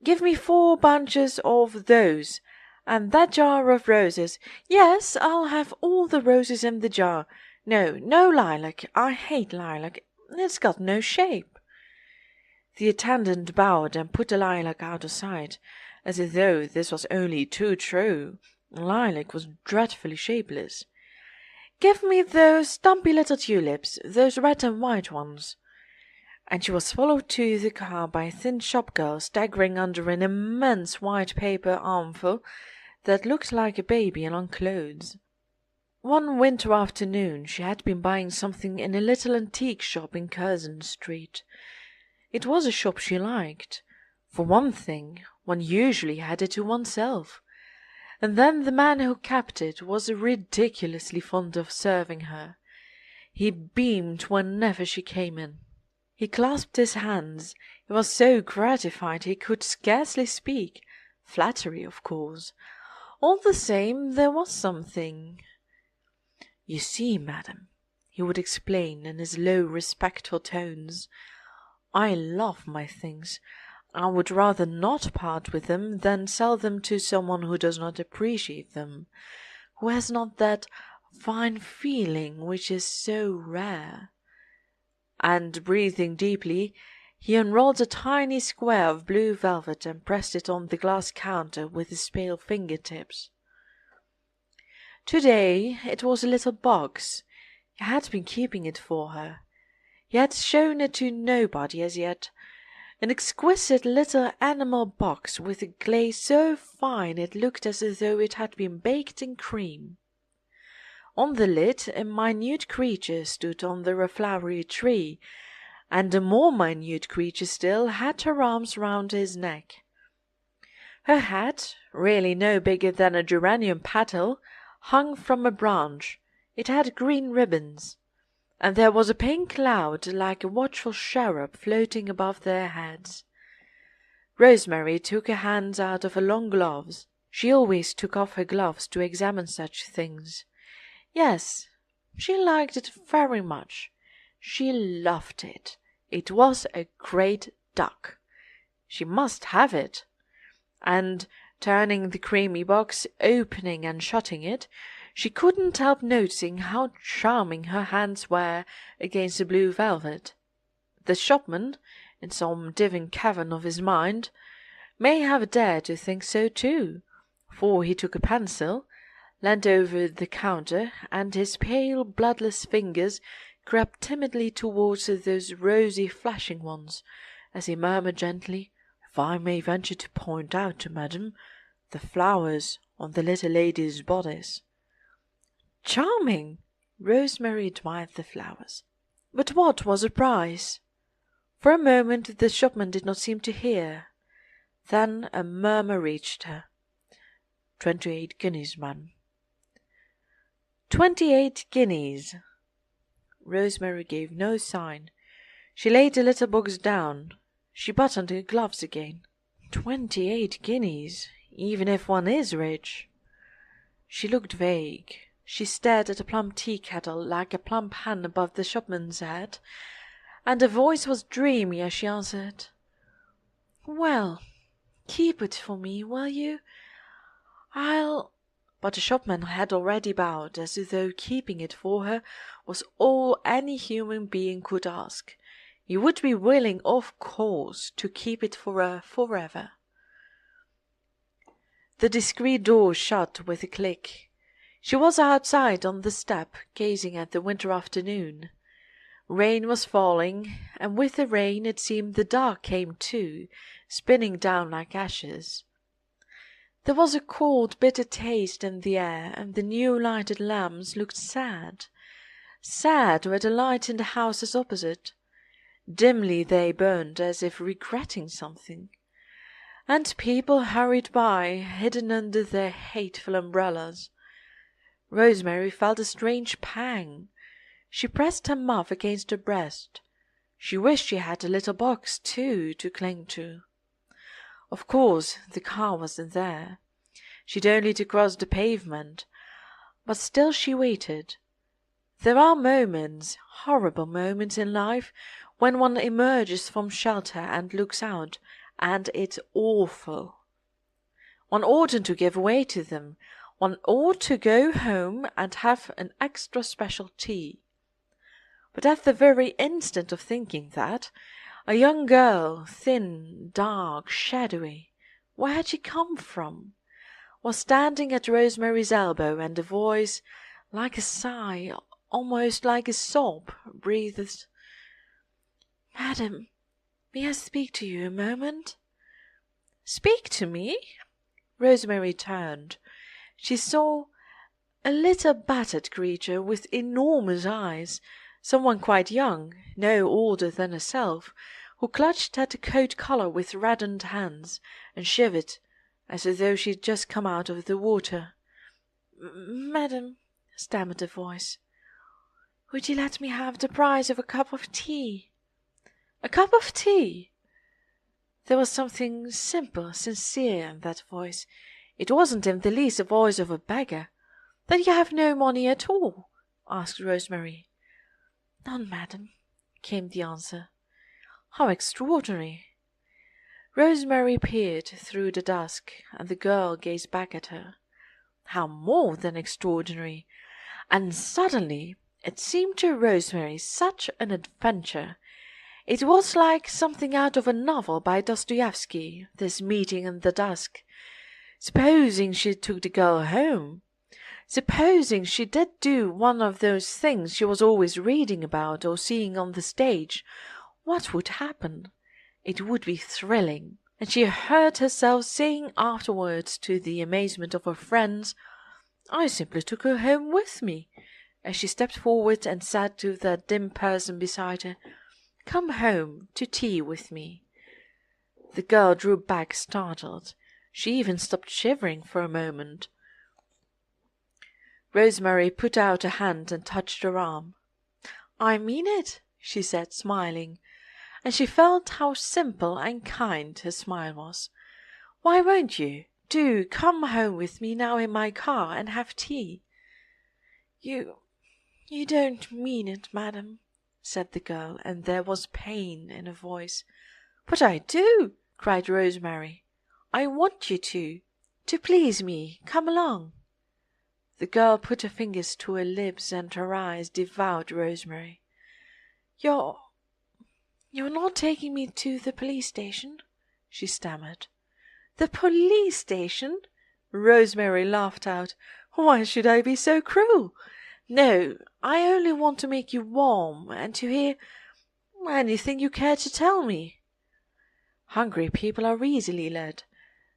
Give me 4 bunches of those, and that jar of roses. Yes, I'll have all the roses in the jar. No, no lilac. I hate lilac. It's got no shape." The attendant bowed and put the lilac out of sight, as though this was only too true. Lilac was dreadfully shapeless. "Give me those stumpy little tulips, those red and white ones." And she was followed to the car by a thin shop-girl staggering under an immense white paper armful that looked like a baby in long clothes. One winter afternoon she had been buying something in a little antique shop in Curzon Street. It was a shop she liked. For one thing, one usually had it to oneself. And then the man who kept it was ridiculously fond of serving her. He beamed whenever she came in. He clasped his hands. He was so gratified he could scarcely speak. Flattery, of course. All the same, there was something. "You see, madam," he would explain in his low, respectful tones, "I love my things. I would rather not part with them than sell them to someone who does not appreciate them, who has not that fine feeling which is so rare." And breathing deeply, he unrolled a tiny square of blue velvet and pressed it on the glass counter with his pale finger-tips. To-day it was a little box. He had been keeping it for her. He had shown it to nobody as yet. An exquisite little enamel box with a glaze so fine it looked as though it had been baked in cream. On the lid a minute creature stood under a flowery tree, and a more minute creature still had her arms round his neck. Her hat, really no bigger than a geranium petal, hung from a branch. It had green ribbons, and there was a pink cloud like a watchful cherub floating above their heads. Rosemary took her hands out of her long gloves. She always took off her gloves to examine such things. Yes, she liked it very much. She loved it. It was a great duck. She must have it. And, turning the creamy box, opening and shutting it, she couldn't help noticing how charming her hands were against the blue velvet. The shopman, in some divine cavern of his mind, may have dared to think so too, for he took a pencil, leant over the counter, and his pale, bloodless fingers crept timidly towards those rosy flashing ones, as he murmured gently, "If I may venture to point out to madam the flowers on the little lady's bodice." Charming! Rosemary admired the flowers. But what was the price? For a moment the shopman did not seem to hear. Then a murmur reached her. 28 guineas, madam." 28 guineas. Rosemary gave no sign. She laid the little box down. She buttoned her gloves again. 28 guineas, even if one is rich. She looked vague. She stared at a plump tea-kettle like a plump hen above the shopman's head, and her voice was dreamy as she answered, "Well, keep it for me, will you? I'll—" But the shopman had already bowed, as though keeping it for her was all any human being could ask. He would be willing, of course, to keep it for her forever. The discreet door shut with a click. She was outside on the step, gazing at the winter afternoon. Rain was falling, and with the rain it seemed the dark came too, spinning down like ashes. There was a cold, bitter taste in the air, and the new-lighted lamps looked sad. Sad were the lights in the houses opposite. Dimly they burned as if regretting something. And people hurried by, hidden under their hateful umbrellas. Rosemary felt a strange pang. She pressed her muff against her breast. She wished she had a little box, too, to cling to. Of course, the car wasn't there. She'd only to cross the pavement. But still she waited. There are moments, horrible moments in life, when one emerges from shelter and looks out, and it's awful. One oughtn't to give way to them. One ought to go home and have an extra special tea. But at the very instant of thinking that, A young girl, thin, dark, shadowy. Where had she come from? Was standing at Rosemary's elbow, and a voice, like a sigh, almost like a sob, breathed, "Madam, may I speak to you a moment?" "Speak to me?" Rosemary turned. She saw a little battered creature with enormous eyes, someone quite young, no older than herself, who clutched at the coat collar with reddened hands, and shivered, as though she had just come out of the water. "Madam," stammered the voice, "would you let me have the price of a cup of tea?" "A cup of tea?" There was something simple, sincere in that voice. It wasn't in the least the voice of a beggar. "Then you have no money at all?" asked Rosemary. "None, madam," came the answer. "How extraordinary!" Rosemary peered through the dusk, and the girl gazed back at her. How more than extraordinary! And suddenly it seemed to Rosemary such an adventure. It was like something out of a novel by Dostoevsky, this meeting in the dusk. Supposing she took the girl home? Supposing she did do one of those things she was always reading about or seeing on the stage? What would happen? It would be thrilling. And she heard herself saying afterwards, to the amazement of her friends, "I simply took her home with me," as she stepped forward and said to that dim person beside her, "Come home to tea with me." The girl drew back startled. She even stopped shivering for a moment. Rosemary put out a hand and touched her arm. "I mean it," she said, smiling, and she felt how simple and kind her smile was. "Why won't you? Do come home with me now in my car and have tea." You don't mean it, madam," said the girl, and there was pain in her voice. "But I do," cried Rosemary. "I want you to please me. Come along." The girl put her fingers to her lips, and her eyes devoured Rosemary. You're not taking me to the police station?" she stammered. "The police station?" Rosemary laughed out. "Why should I be so cruel? No, I only want to make you warm, and to hear anything you care to tell me." Hungry people are easily led.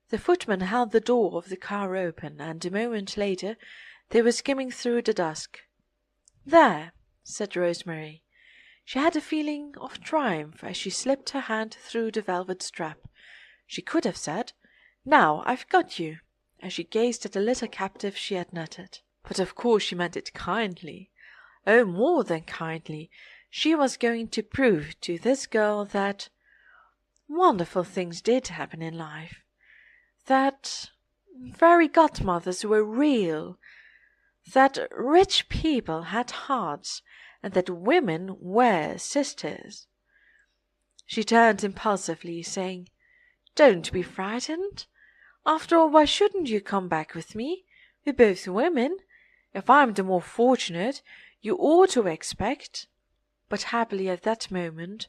The footman held the door of the car open, and a moment later they were skimming through the dusk. "There," said Rosemary. She had a feeling of triumph as she slipped her hand through the velvet strap. She could have said, "Now I've got you," as she gazed at the little captive she had netted. But of course she meant it kindly. Oh, more than kindly. She was going to prove to this girl that wonderful things did happen in life, that fairy godmothers were real, that rich people had hearts, and that women were sisters. She turned impulsively, saying, "Don't be frightened. After all, why shouldn't you come back with me? We're both women. If I'm the more fortunate, you ought to expect—" But happily at that moment,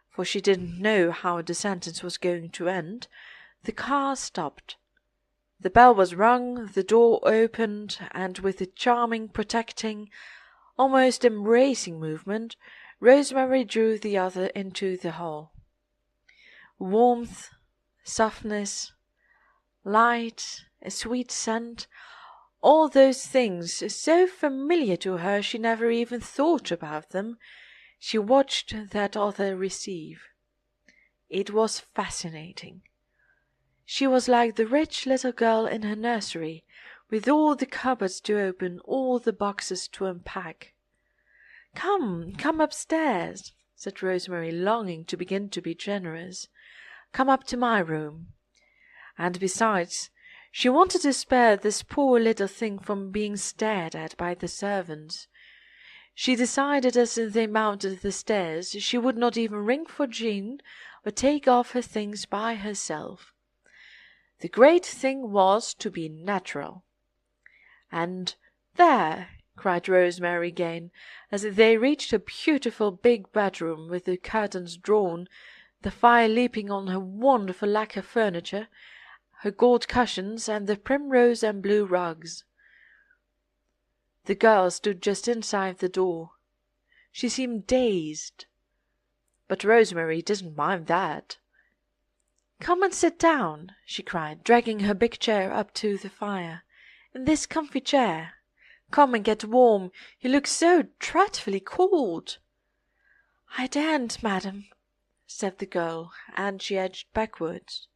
for she didn't know how the sentence was going to end, the car stopped. The bell was rung, the door opened, and with a charming, protecting, almost embracing movement, Rosemary drew the other into the hall. Warmth, softness, light, a sweet scent, all those things, so familiar to her she never even thought about them, she watched that other receive. It was fascinating. She was like the rich little girl in her nursery, with all the cupboards to open, all the boxes to unpack. Come upstairs," said Rosemary, longing to begin to be generous. "Come up to my room." And besides, she wanted to spare this poor little thing from being stared at by the servants. She decided as they mounted the stairs she would not even ring for Jean or take off her things by herself. The great thing was to be natural. And there, cried Rosemary again, as they reached a beautiful big bedroom with the curtains drawn, the fire leaping on her wonderful lacquer furniture, her gold cushions, and the primrose and blue rugs. The girl stood just inside the door. She seemed dazed, but Rosemary didn't mind that. "Come and sit down," she cried, dragging her big chair up to the fire, "in this comfy chair. Come and get warm. You look so dreadfully cold." "I daren't, madam," said the girl, and she edged backwards.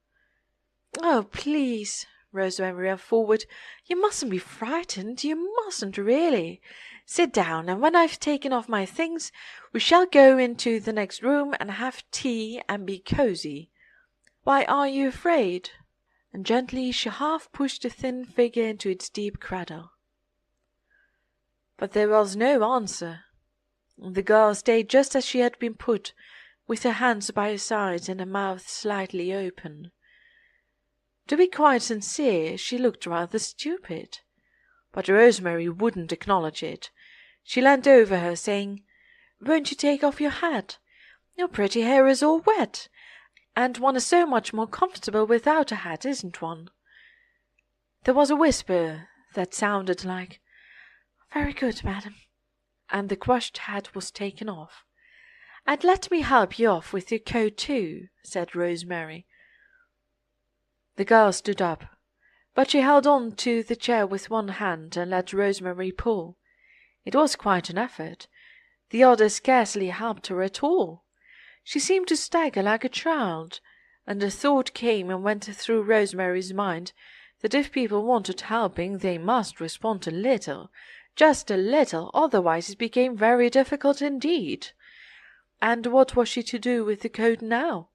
"Oh, please," Rosemary ran forward, "you mustn't be frightened. You mustn't really. Sit down, and when I've taken off my things, we shall go into the next room and have tea and be cosy. Why are you afraid?" And gently she half pushed the thin figure into its deep cradle. But there was no answer. The girl stayed just as she had been put, with her hands by her sides and her mouth slightly open. To be quite sincere, she looked rather stupid. But Rosemary wouldn't acknowledge it. She leaned over her, saying, "Won't you take off your hat? Your pretty hair is all wet, and one is so much more comfortable without a hat, isn't one?" There was a whisper that sounded like, "Very good, madam," and the crushed hat was taken off. "And let me help you off with your coat too," said Rosemary. The girl stood up, but she held on to the chair with one hand and let Rosemary pull. It was quite an effort. The other scarcely helped her at all. She seemed to stagger like a child, and the thought came and went through Rosemary's mind that if people wanted helping they must respond a little, just a little, otherwise it became very difficult indeed. And what was she to do with the coat now?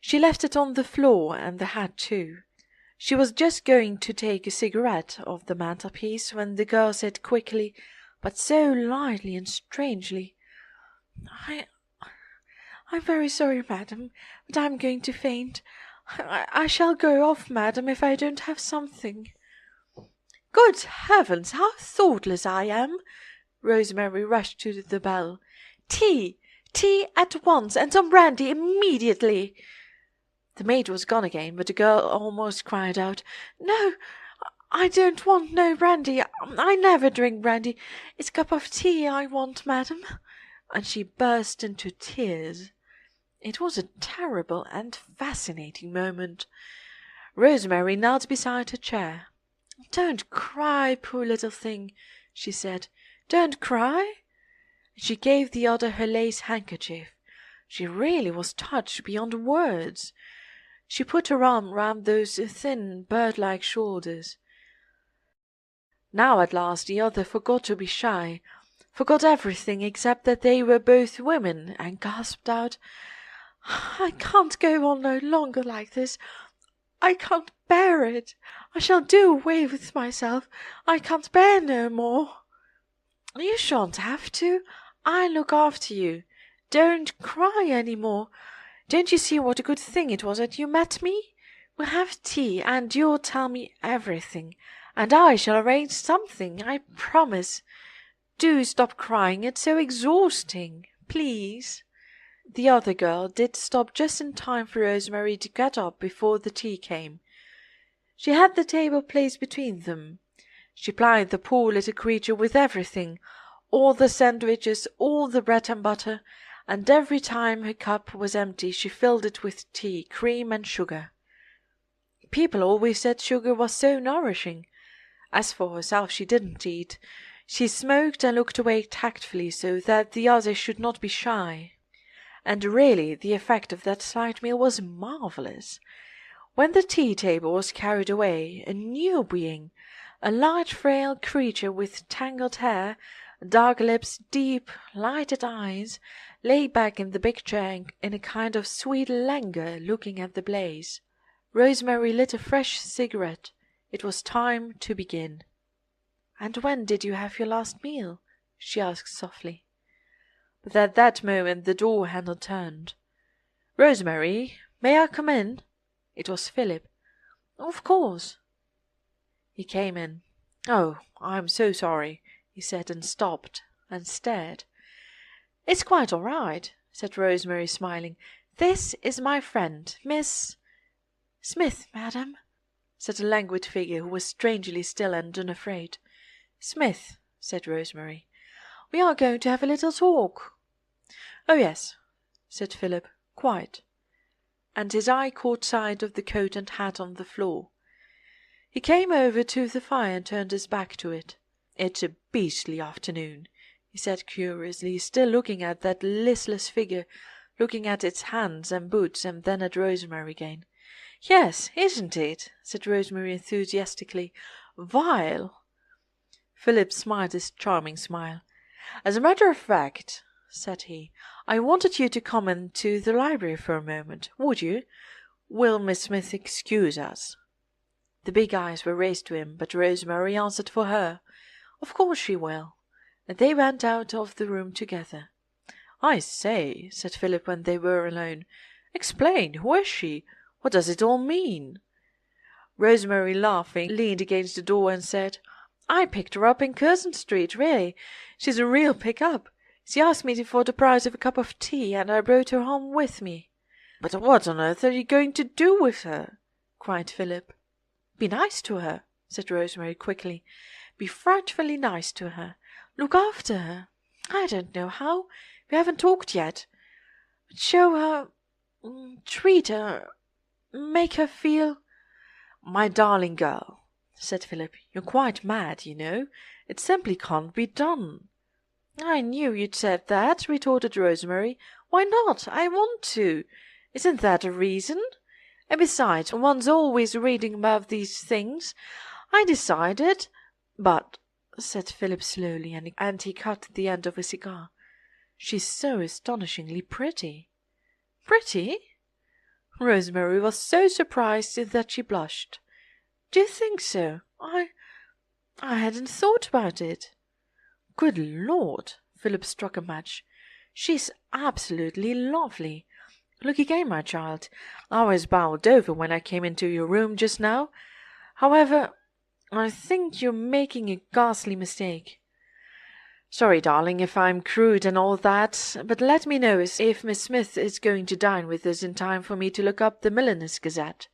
She left it on the floor, and the hat too. She was just going to take a cigarette off the mantelpiece when the girl said quickly, but so lightly and strangely, "I'm very sorry, madam, but I'm going to faint. I shall go off, madam, if I don't have something." "Good heavens, how thoughtless I am!" Rosemary rushed to the bell. "Tea! Tea at once, and some brandy immediately!" The maid was gone again, but the girl almost cried out, "No, I don't want no brandy. I never drink brandy. It's a cup of tea I want, madam." And she burst into tears. It was a terrible and fascinating moment. Rosemary knelt beside her chair. "Don't cry, poor little thing," she said. "Don't cry." She gave the other her lace handkerchief. She really was touched beyond words. She put her arm round those thin, bird-like shoulders. Now at last the other forgot to be shy, forgot everything except that they were both women, and gasped out, "I can't go on no longer like this. I can't bear it. I shall do away with myself. I can't bear no more." "You shan't have to. I'll look after you. Don't cry any more. Don't you see what a good thing it was that you met me? We'll have tea, and you'll tell me everything, and I shall arrange something, I promise. Do stop crying. It's so exhausting. Please." The other girl did stop just in time for Rosemary to get up before the tea came. She had the table placed between them. She plied the poor little creature with everything, all the sandwiches, all the bread and butter, and every time her cup was empty she filled it with tea, cream, and sugar. People always said sugar was so nourishing. As for herself, she didn't eat. She smoked and looked away tactfully so that the other should not be shy. And really the effect of that slight meal was marvellous. When the tea-table was carried away, a new being, a large frail creature with tangled hair, dark lips, deep, lighted eyes, lay back in the big chair in a kind of sweet languor, looking at the blaze. Rosemary lit a fresh cigarette. It was time to begin. "And when did you have your last meal?" she asked softly. But at that moment the door handle turned. "Rosemary, may I come in?" It was Philip. "Of course." He came in. "Oh, I'm so sorry," he said, and stopped and stared. "It's quite all right," said Rosemary, smiling. "This is my friend, Miss—" "Smith, madam," said the languid figure, who was strangely still and unafraid. "Smith," said Rosemary. "We are going to have a little talk." "Oh, yes," said Philip, "quite." And his eye caught sight of the coat and hat on the floor. He came over to the fire and turned his back to it. "It's a beastly afternoon," he said curiously, still looking at that listless figure, looking at its hands and boots, and then at Rosemary again. "Yes, isn't it?" said Rosemary enthusiastically. "Vile!" Philip smiled his charming smile. "As a matter of fact," said he, "I wanted you to come into the library for a moment. Would you? Will Miss Smith excuse us?" The big eyes were raised to him, but Rosemary answered for her. "Of course she will." And they went out of the room together. "I say," said Philip when they were alone, "explain. Who is she? What does it all mean?" Rosemary, laughing, leaned against the door and said, "I picked her up in Curzon Street, really. She's a real pick-up. She asked me for the price of a cup of tea, and I brought her home with me." "But what on earth are you going to do with her?" cried Philip. "Be nice to her," said Rosemary quickly. "Be frightfully nice to her. Look after her. I don't know how. We haven't talked yet. But show her, treat her, make her feel—" "My darling girl," said Philip, "you're quite mad, you know. It simply can't be done." "I knew you'd said that," retorted Rosemary. "Why not? I want to. Isn't that a reason? And besides, one's always reading about these things. I decided—" "But," said Philip slowly, and he cut the end of a cigar, "she's so astonishingly pretty." "Pretty?" Rosemary was so surprised that she blushed. "Do you think so? I hadn't thought about it." "Good Lord!" Philip struck a match. "She's absolutely lovely. Look again, my child. I was bowled over when I came into your room just now. However, I think you're making a ghastly mistake. Sorry, darling, if I'm crude and all that, but let me know if Miss Smith is going to dine with us in time for me to look up the Milliners' Gazette."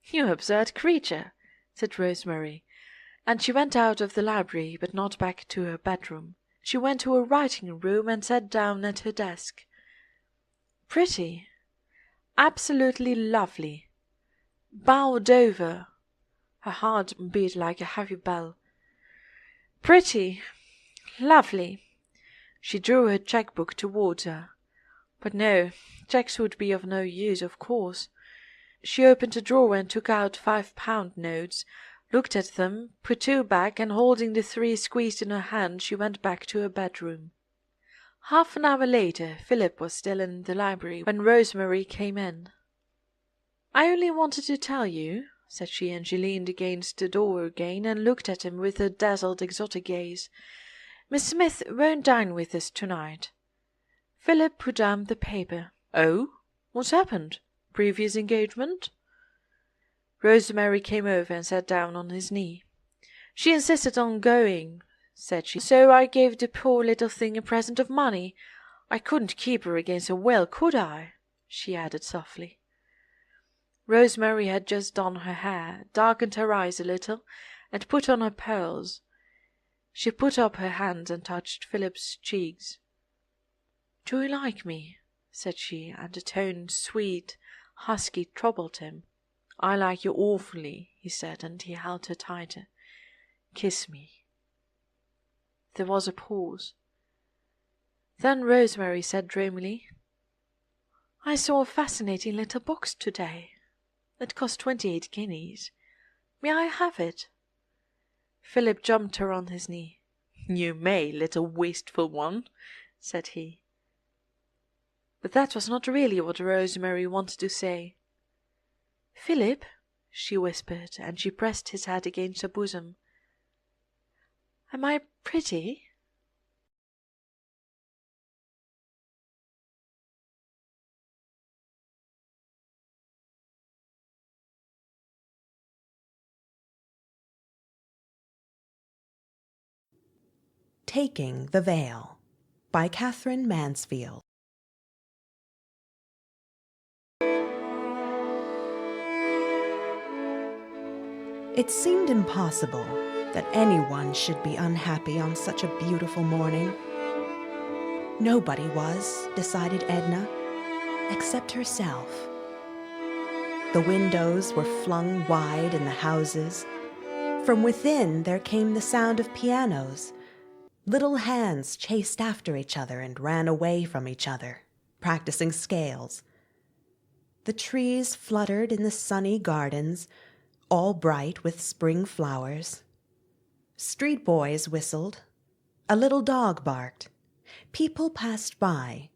"You absurd creature," said Rosemary, and she went out of the library, but not back to her bedroom. She went to her writing-room and sat down at her desk. Pretty, absolutely lovely, bowed over. Her heart beat like a heavy bell. Pretty, lovely. She drew her cheque-book towards her. But no, cheques would be of no use, of course. She opened a drawer and took out 5-pound notes, looked at them, put 2 back, and holding the 3 squeezed in her hand, she went back to her bedroom. Half an hour later, Philip was still in the library when Rosemary came in. "I only wanted to tell you," said she, and she leaned against the door again and looked at him with her dazzled exotic gaze. "Miss Smith won't dine with us tonight." Philip put down the paper. "Oh? What's happened? Previous engagement?" Rosemary came over and sat down on his knee. "She insisted on going," said she, "so I gave the poor little thing a present of money. I couldn't keep her against her will, could I?" she added softly. Rosemary had just done her hair, darkened her eyes a little, and put on her pearls. She put up her hand and touched Philip's cheeks. "Do you like me?" said she, and the tone, sweet, husky, troubled him. "I like you awfully," he said, and he held her tighter. "Kiss me." There was a pause. Then Rosemary said dreamily, "I saw a fascinating little box today. It cost 28 guineas. May I have it?" Philip jumped her on his knee. "You may, little wasteful one," said he. But that was not really what Rosemary wanted to say. "Philip," she whispered, and she pressed his head against her bosom. "Am I pretty?" Taking the Veil by Katherine Mansfield. It seemed impossible that anyone should be unhappy on such a beautiful morning. Nobody was, decided Edna, except herself. The windows were flung wide in the houses. From within there came the sound of pianos. Little hands chased after each other and ran away from each other, practicing scales. The trees fluttered in the sunny gardens, all bright with spring flowers. Street boys whistled. A little dog barked. People passed by,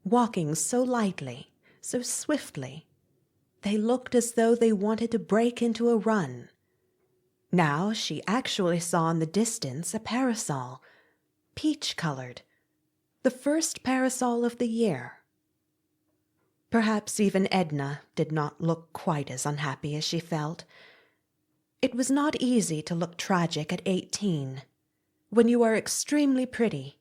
walking so lightly, so swiftly. They looked as though they wanted to break into a run. Now she actually saw in the distance a parasol, peach-colored, the first parasol of the year. Perhaps even Edna did not look quite as unhappy as she felt. It was not easy to look tragic at 18, when you are extremely pretty,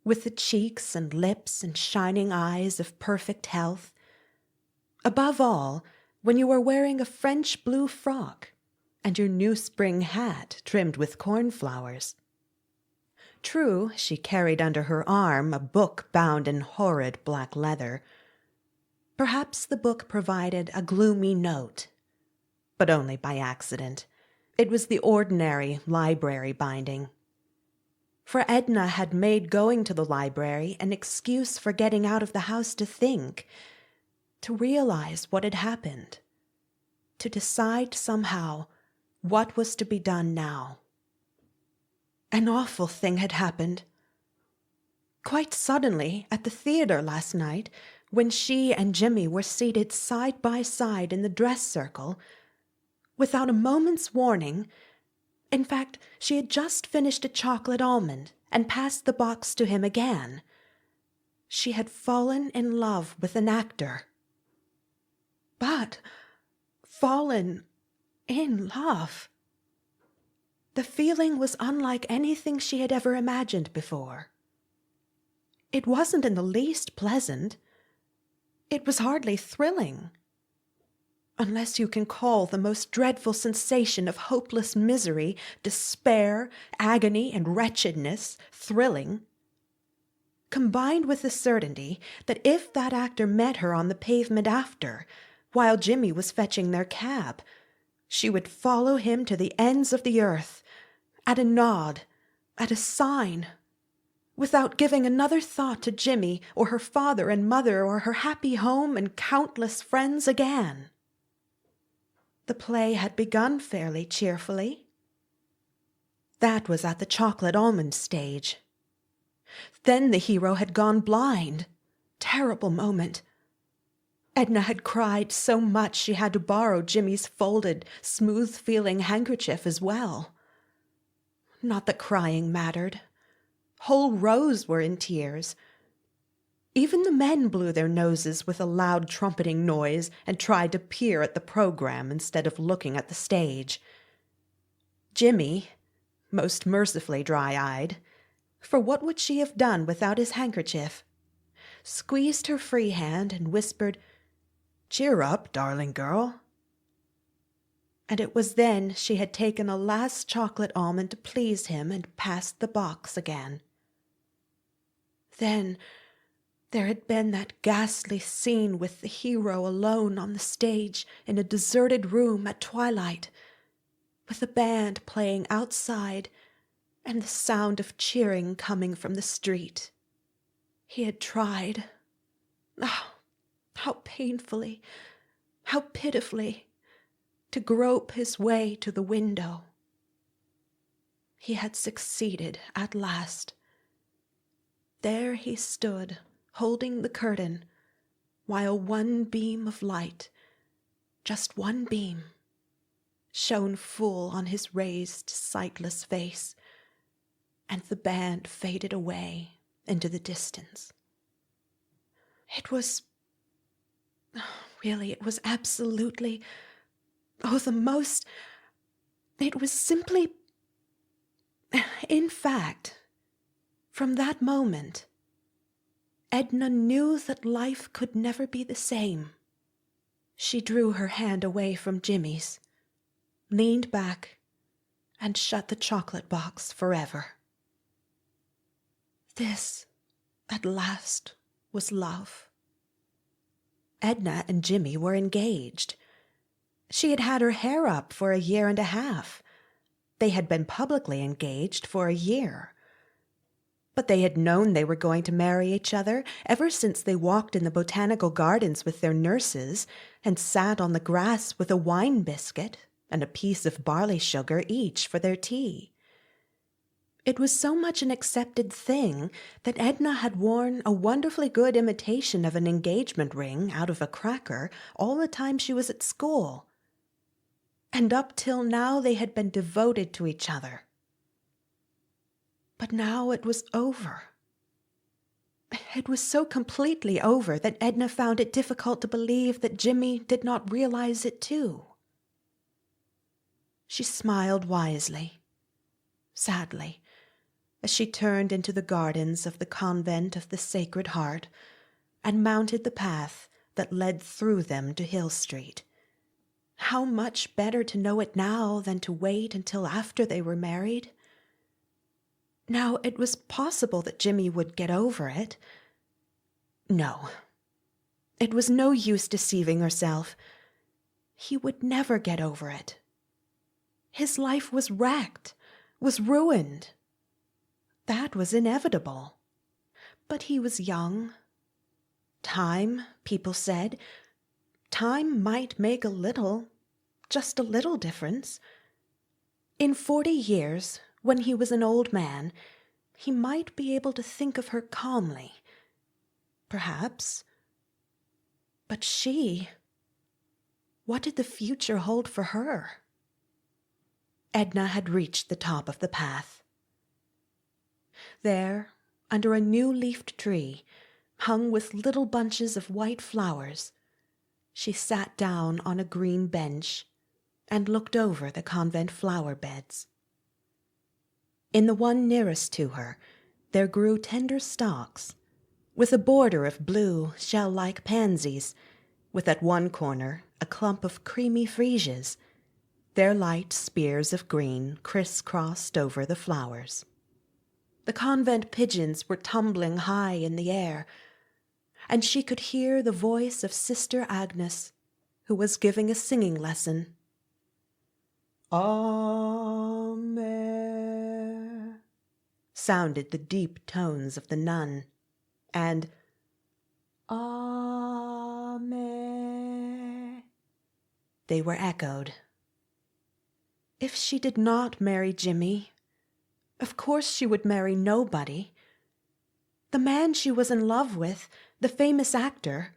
with the cheeks and lips and shining eyes of perfect health. Above all, when you are wearing a French blue frock and your new spring hat trimmed with cornflowers. True, she carried under her arm a book bound in horrid black leather. Perhaps the book provided a gloomy note, but only by accident. It was the ordinary library binding. For Edna had made going to the library an excuse for getting out of the house to think, to realize what had happened, to decide somehow what was to be done now. An awful thing had happened. Quite suddenly, at the theater last night, when she and Jimmy were seated side by side in the dress circle, without a moment's warning, in fact, she had just finished a chocolate almond and passed the box to him again. She had fallen in love with an actor. But fallen in love. The feeling was unlike anything she had ever imagined before. It wasn't in the least pleasant. It was hardly thrilling. Unless you can call the most dreadful sensation of hopeless misery, despair, agony, and wretchedness thrilling. Combined with the certainty that if that actor met her on the pavement after, while Jimmy was fetching their cab, she would follow him to the ends of the earth, at a nod, at a sign, without giving another thought to Jimmy or her father and mother or her happy home and countless friends again. The play had begun fairly cheerfully. That was at the chocolate almond stage. Then the hero had gone blind. Terrible moment. Edna had cried so much she had to borrow Jimmy's folded, smooth-feeling handkerchief as well. Not that crying mattered. Whole rows were in tears. Even the men blew their noses with a loud trumpeting noise and tried to peer at the program instead of looking at the stage. Jimmy, most mercifully dry-eyed, for what would she have done without his handkerchief, squeezed her free hand and whispered, "Cheer up, darling girl." And it was then she had taken a last chocolate almond to please him and passed the box again. Then there had been that ghastly scene with the hero alone on the stage in a deserted room at twilight, with the band playing outside and the sound of cheering coming from the street. He had tried, how painfully, how pitifully, to grope his way to the window. He had succeeded at last. There he stood, holding the curtain, while one beam of light, just one beam, shone full on his raised, sightless face, and the band faded away into the distance. It was absolutely, it was simply, in fact, From that moment, Edna knew that life could never be the same. She drew her hand away from Jimmy's, leaned back, and shut the chocolate box forever. This, at last, was love. Edna and Jimmy were engaged. She had had her hair up for 1.5 years. They had been publicly engaged for 1 year. But they had known they were going to marry each other ever since they walked in the botanical gardens with their nurses and sat on the grass with a wine biscuit and a piece of barley sugar each for their tea. It was so much an accepted thing that Edna had worn a wonderfully good imitation of an engagement ring out of a cracker all the time she was at school. And up till now they had been devoted to each other. But now it was over. It was so completely over that Edna found it difficult to believe that Jimmy did not realize it too. She smiled wisely, sadly, as she turned into the gardens of the Convent of the Sacred Heart and mounted the path that led through them to Hill Street. How much better to know it now than to wait until after they were married. Now it was possible that Jimmy would get over it. No, it was no use deceiving herself. He would never get over it. His life was wrecked, was ruined. That was inevitable. But he was young. Time, people said, time might make a little, just a little difference. In 40 years, when he was an old man, he might be able to think of her calmly. Perhaps. But she, what did the future hold for her? Edna had reached the top of the path. There, under a new-leafed tree, hung with little bunches of white flowers, she sat down on a green bench and looked over the convent flower beds. In the one nearest to her, there grew tender stalks, with a border of blue, shell-like pansies, with at one corner a clump of creamy freesias, their light spears of green criss-crossed over the flowers. The convent pigeons were tumbling high in the air, and she could hear the voice of Sister Agnes, who was giving a singing lesson. Amen, sounded the deep tones of the nun, and Amen, they were echoed. If she did not marry Jimmy, of course she would marry nobody. The man she was in love with, the famous actor,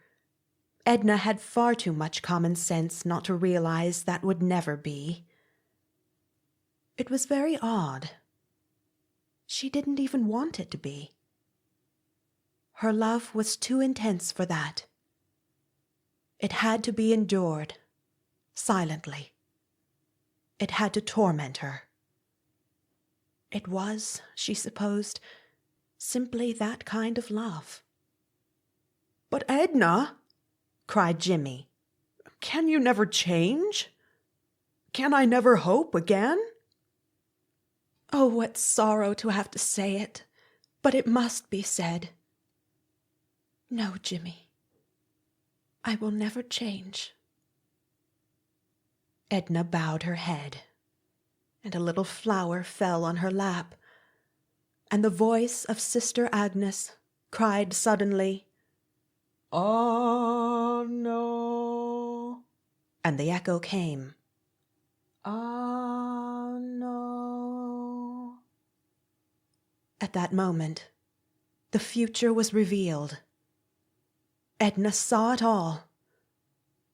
Edna had far too much common sense not to realize that would never be. It was very odd. She didn't even want it to be. Her love was too intense for that. It had to be endured, silently. It had to torment her. It was, she supposed, simply that kind of love. "But Edna," cried Jimmy, "can you never change? Can I never hope again?" Oh, what sorrow to have to say it, but it must be said. No, Jimmy, I will never change. Edna bowed her head, and a little flower fell on her lap, and the voice of Sister Agnes cried suddenly, "Oh, no!" And the echo came, "Oh, no!" At that moment, the future was revealed. Edna saw it all.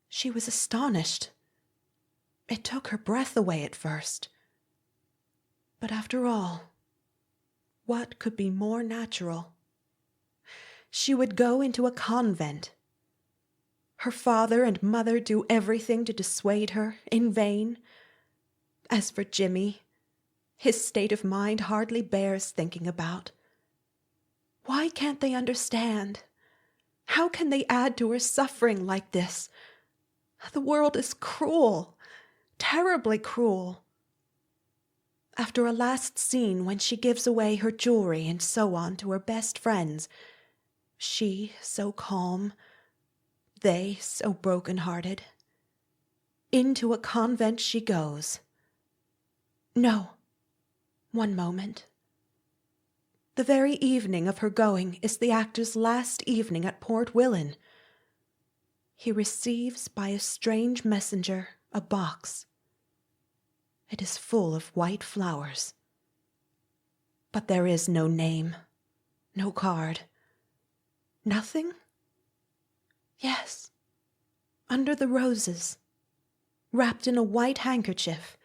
She was astonished. It took her breath away at first. But after all, what could be more natural? She would go into a convent. Her father and mother do everything to dissuade her, in vain. As for Jimmy, his state of mind hardly bears thinking about. Why can't they understand? How can they add to her suffering like this? The world is cruel, terribly cruel. After a last scene when she gives away her jewelry and so on to her best friends, she so calm, they so broken-hearted. Into a convent she goes. No, one moment. The very evening of her going is the actor's last evening at Port Willen. He receives by a strange messenger a box. It is full of white flowers. But there is no name, no card. Nothing? Yes, under the roses, wrapped in a white handkerchief,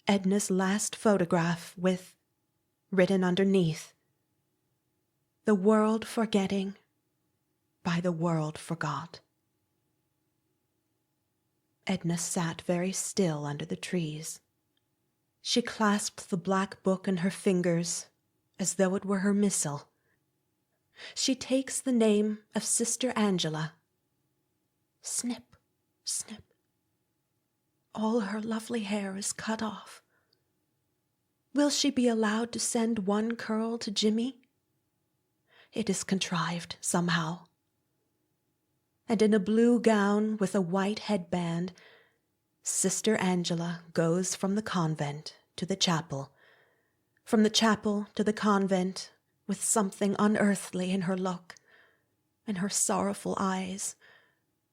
Edna's last photograph with, written underneath, "The world forgetting, by the world forgot." Edna sat very still under the trees. She clasped the black book in her fingers as though it were her missal. She takes the name of Sister Angela. Snip, snip. All her lovely hair is cut off. Will she be allowed to send one curl to Jimmy? It is contrived somehow. And in a blue gown with a white headband, Sister Angela goes from the convent to the chapel, from the chapel to the convent, with something unearthly in her look, in her sorrowful eyes,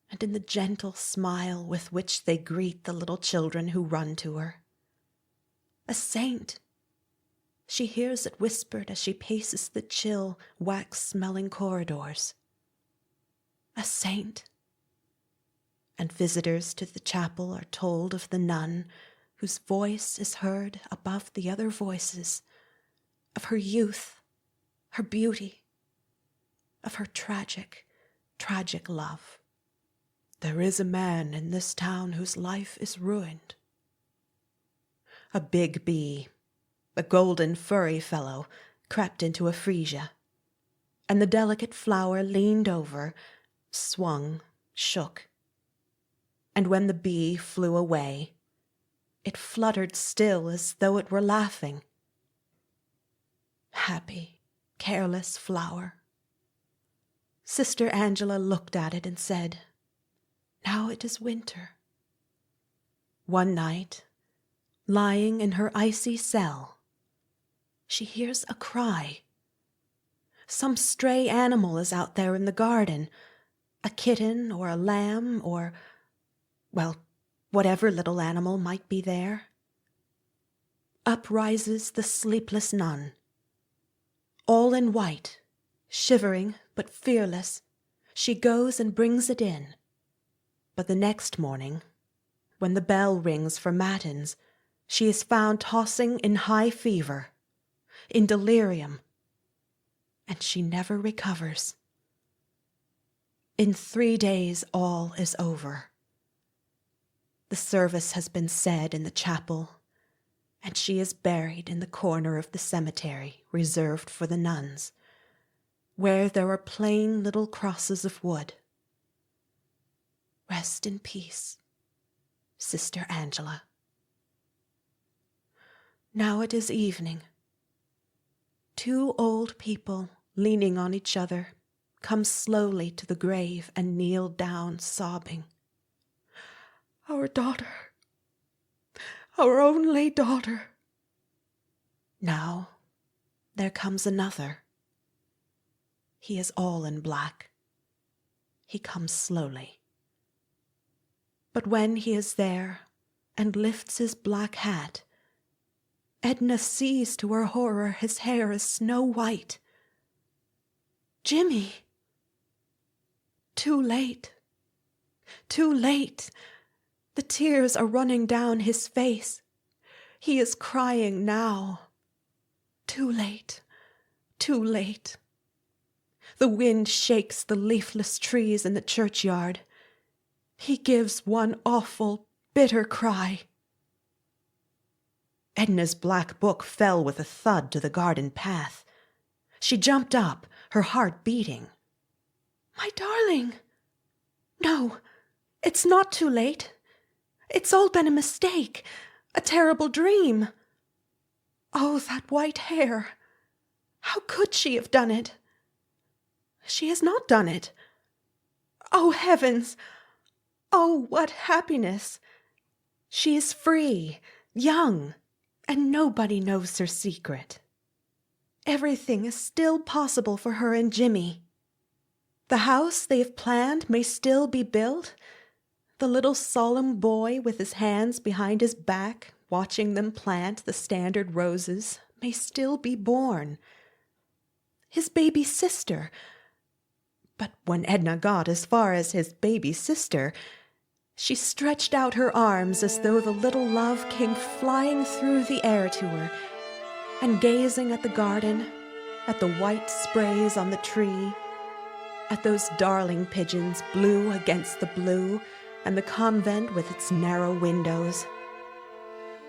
and in the gentle smile with which they greet the little children who run to her. A saint! She hears it whispered as she paces the chill, wax-smelling corridors. A saint! And visitors to the chapel are told of the nun whose voice is heard above the other voices, of her youth, her beauty, of her tragic, tragic love. There is a man in this town whose life is ruined. A big bee, a golden furry fellow, crept into a freesia, and the delicate flower leaned over, swung, shook. And when the bee flew away, it fluttered still as though it were laughing. Happy, careless flower. Sister Angela looked at it and said, "Now it is winter." One night, lying in her icy cell, she hears a cry. Some stray animal is out there in the garden, a kitten or a lamb or, well, whatever little animal might be there. Up rises the sleepless nun. All in white, shivering but fearless, she goes and brings it in. But the next morning, when the bell rings for matins, she is found tossing in high fever, in delirium, and she never recovers. In 3 days all is over. The service has been said in the chapel, and she is buried in the corner of the cemetery reserved for the nuns, where there are plain little crosses of wood. Rest in peace, Sister Angela. Now it is evening. 2 old people, leaning on each other, come slowly to the grave and kneel down, sobbing. Our daughter, our only daughter. Now there comes another. He is all in black. He comes slowly. But when he is there and lifts his black hat, Edna sees to her horror his hair is snow white. Jimmy! Too late. Too late. The tears are running down his face. He is crying now. Too late. Too late. The wind shakes the leafless trees in the churchyard. He gives one awful, bitter cry. Edna's black book fell with a thud to the garden path. She jumped up, her heart beating. "My darling! No, it's not too late. It's all been a mistake, a terrible dream. Oh, that white hair! How could she have done it? She has not done it. Oh, heavens! Oh, what happiness! She is free, young, and nobody knows her secret. Everything is still possible for her and Jimmy. The house they have planned may still be built. The little solemn boy with his hands behind his back, watching them plant the standard roses, may still be born. His baby sister. But when Edna got as far as his baby sister, she stretched out her arms as though the little love came flying through the air to her, and gazing at the garden, at the white sprays on the tree, at those darling pigeons blue against the blue, and the convent with its narrow windows,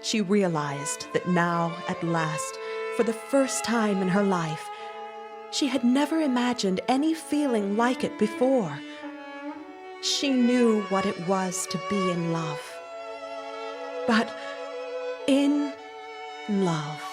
she realized that now, at last, for the first time in her life, she had never imagined any feeling like it before. She knew what it was to be in love. But in love.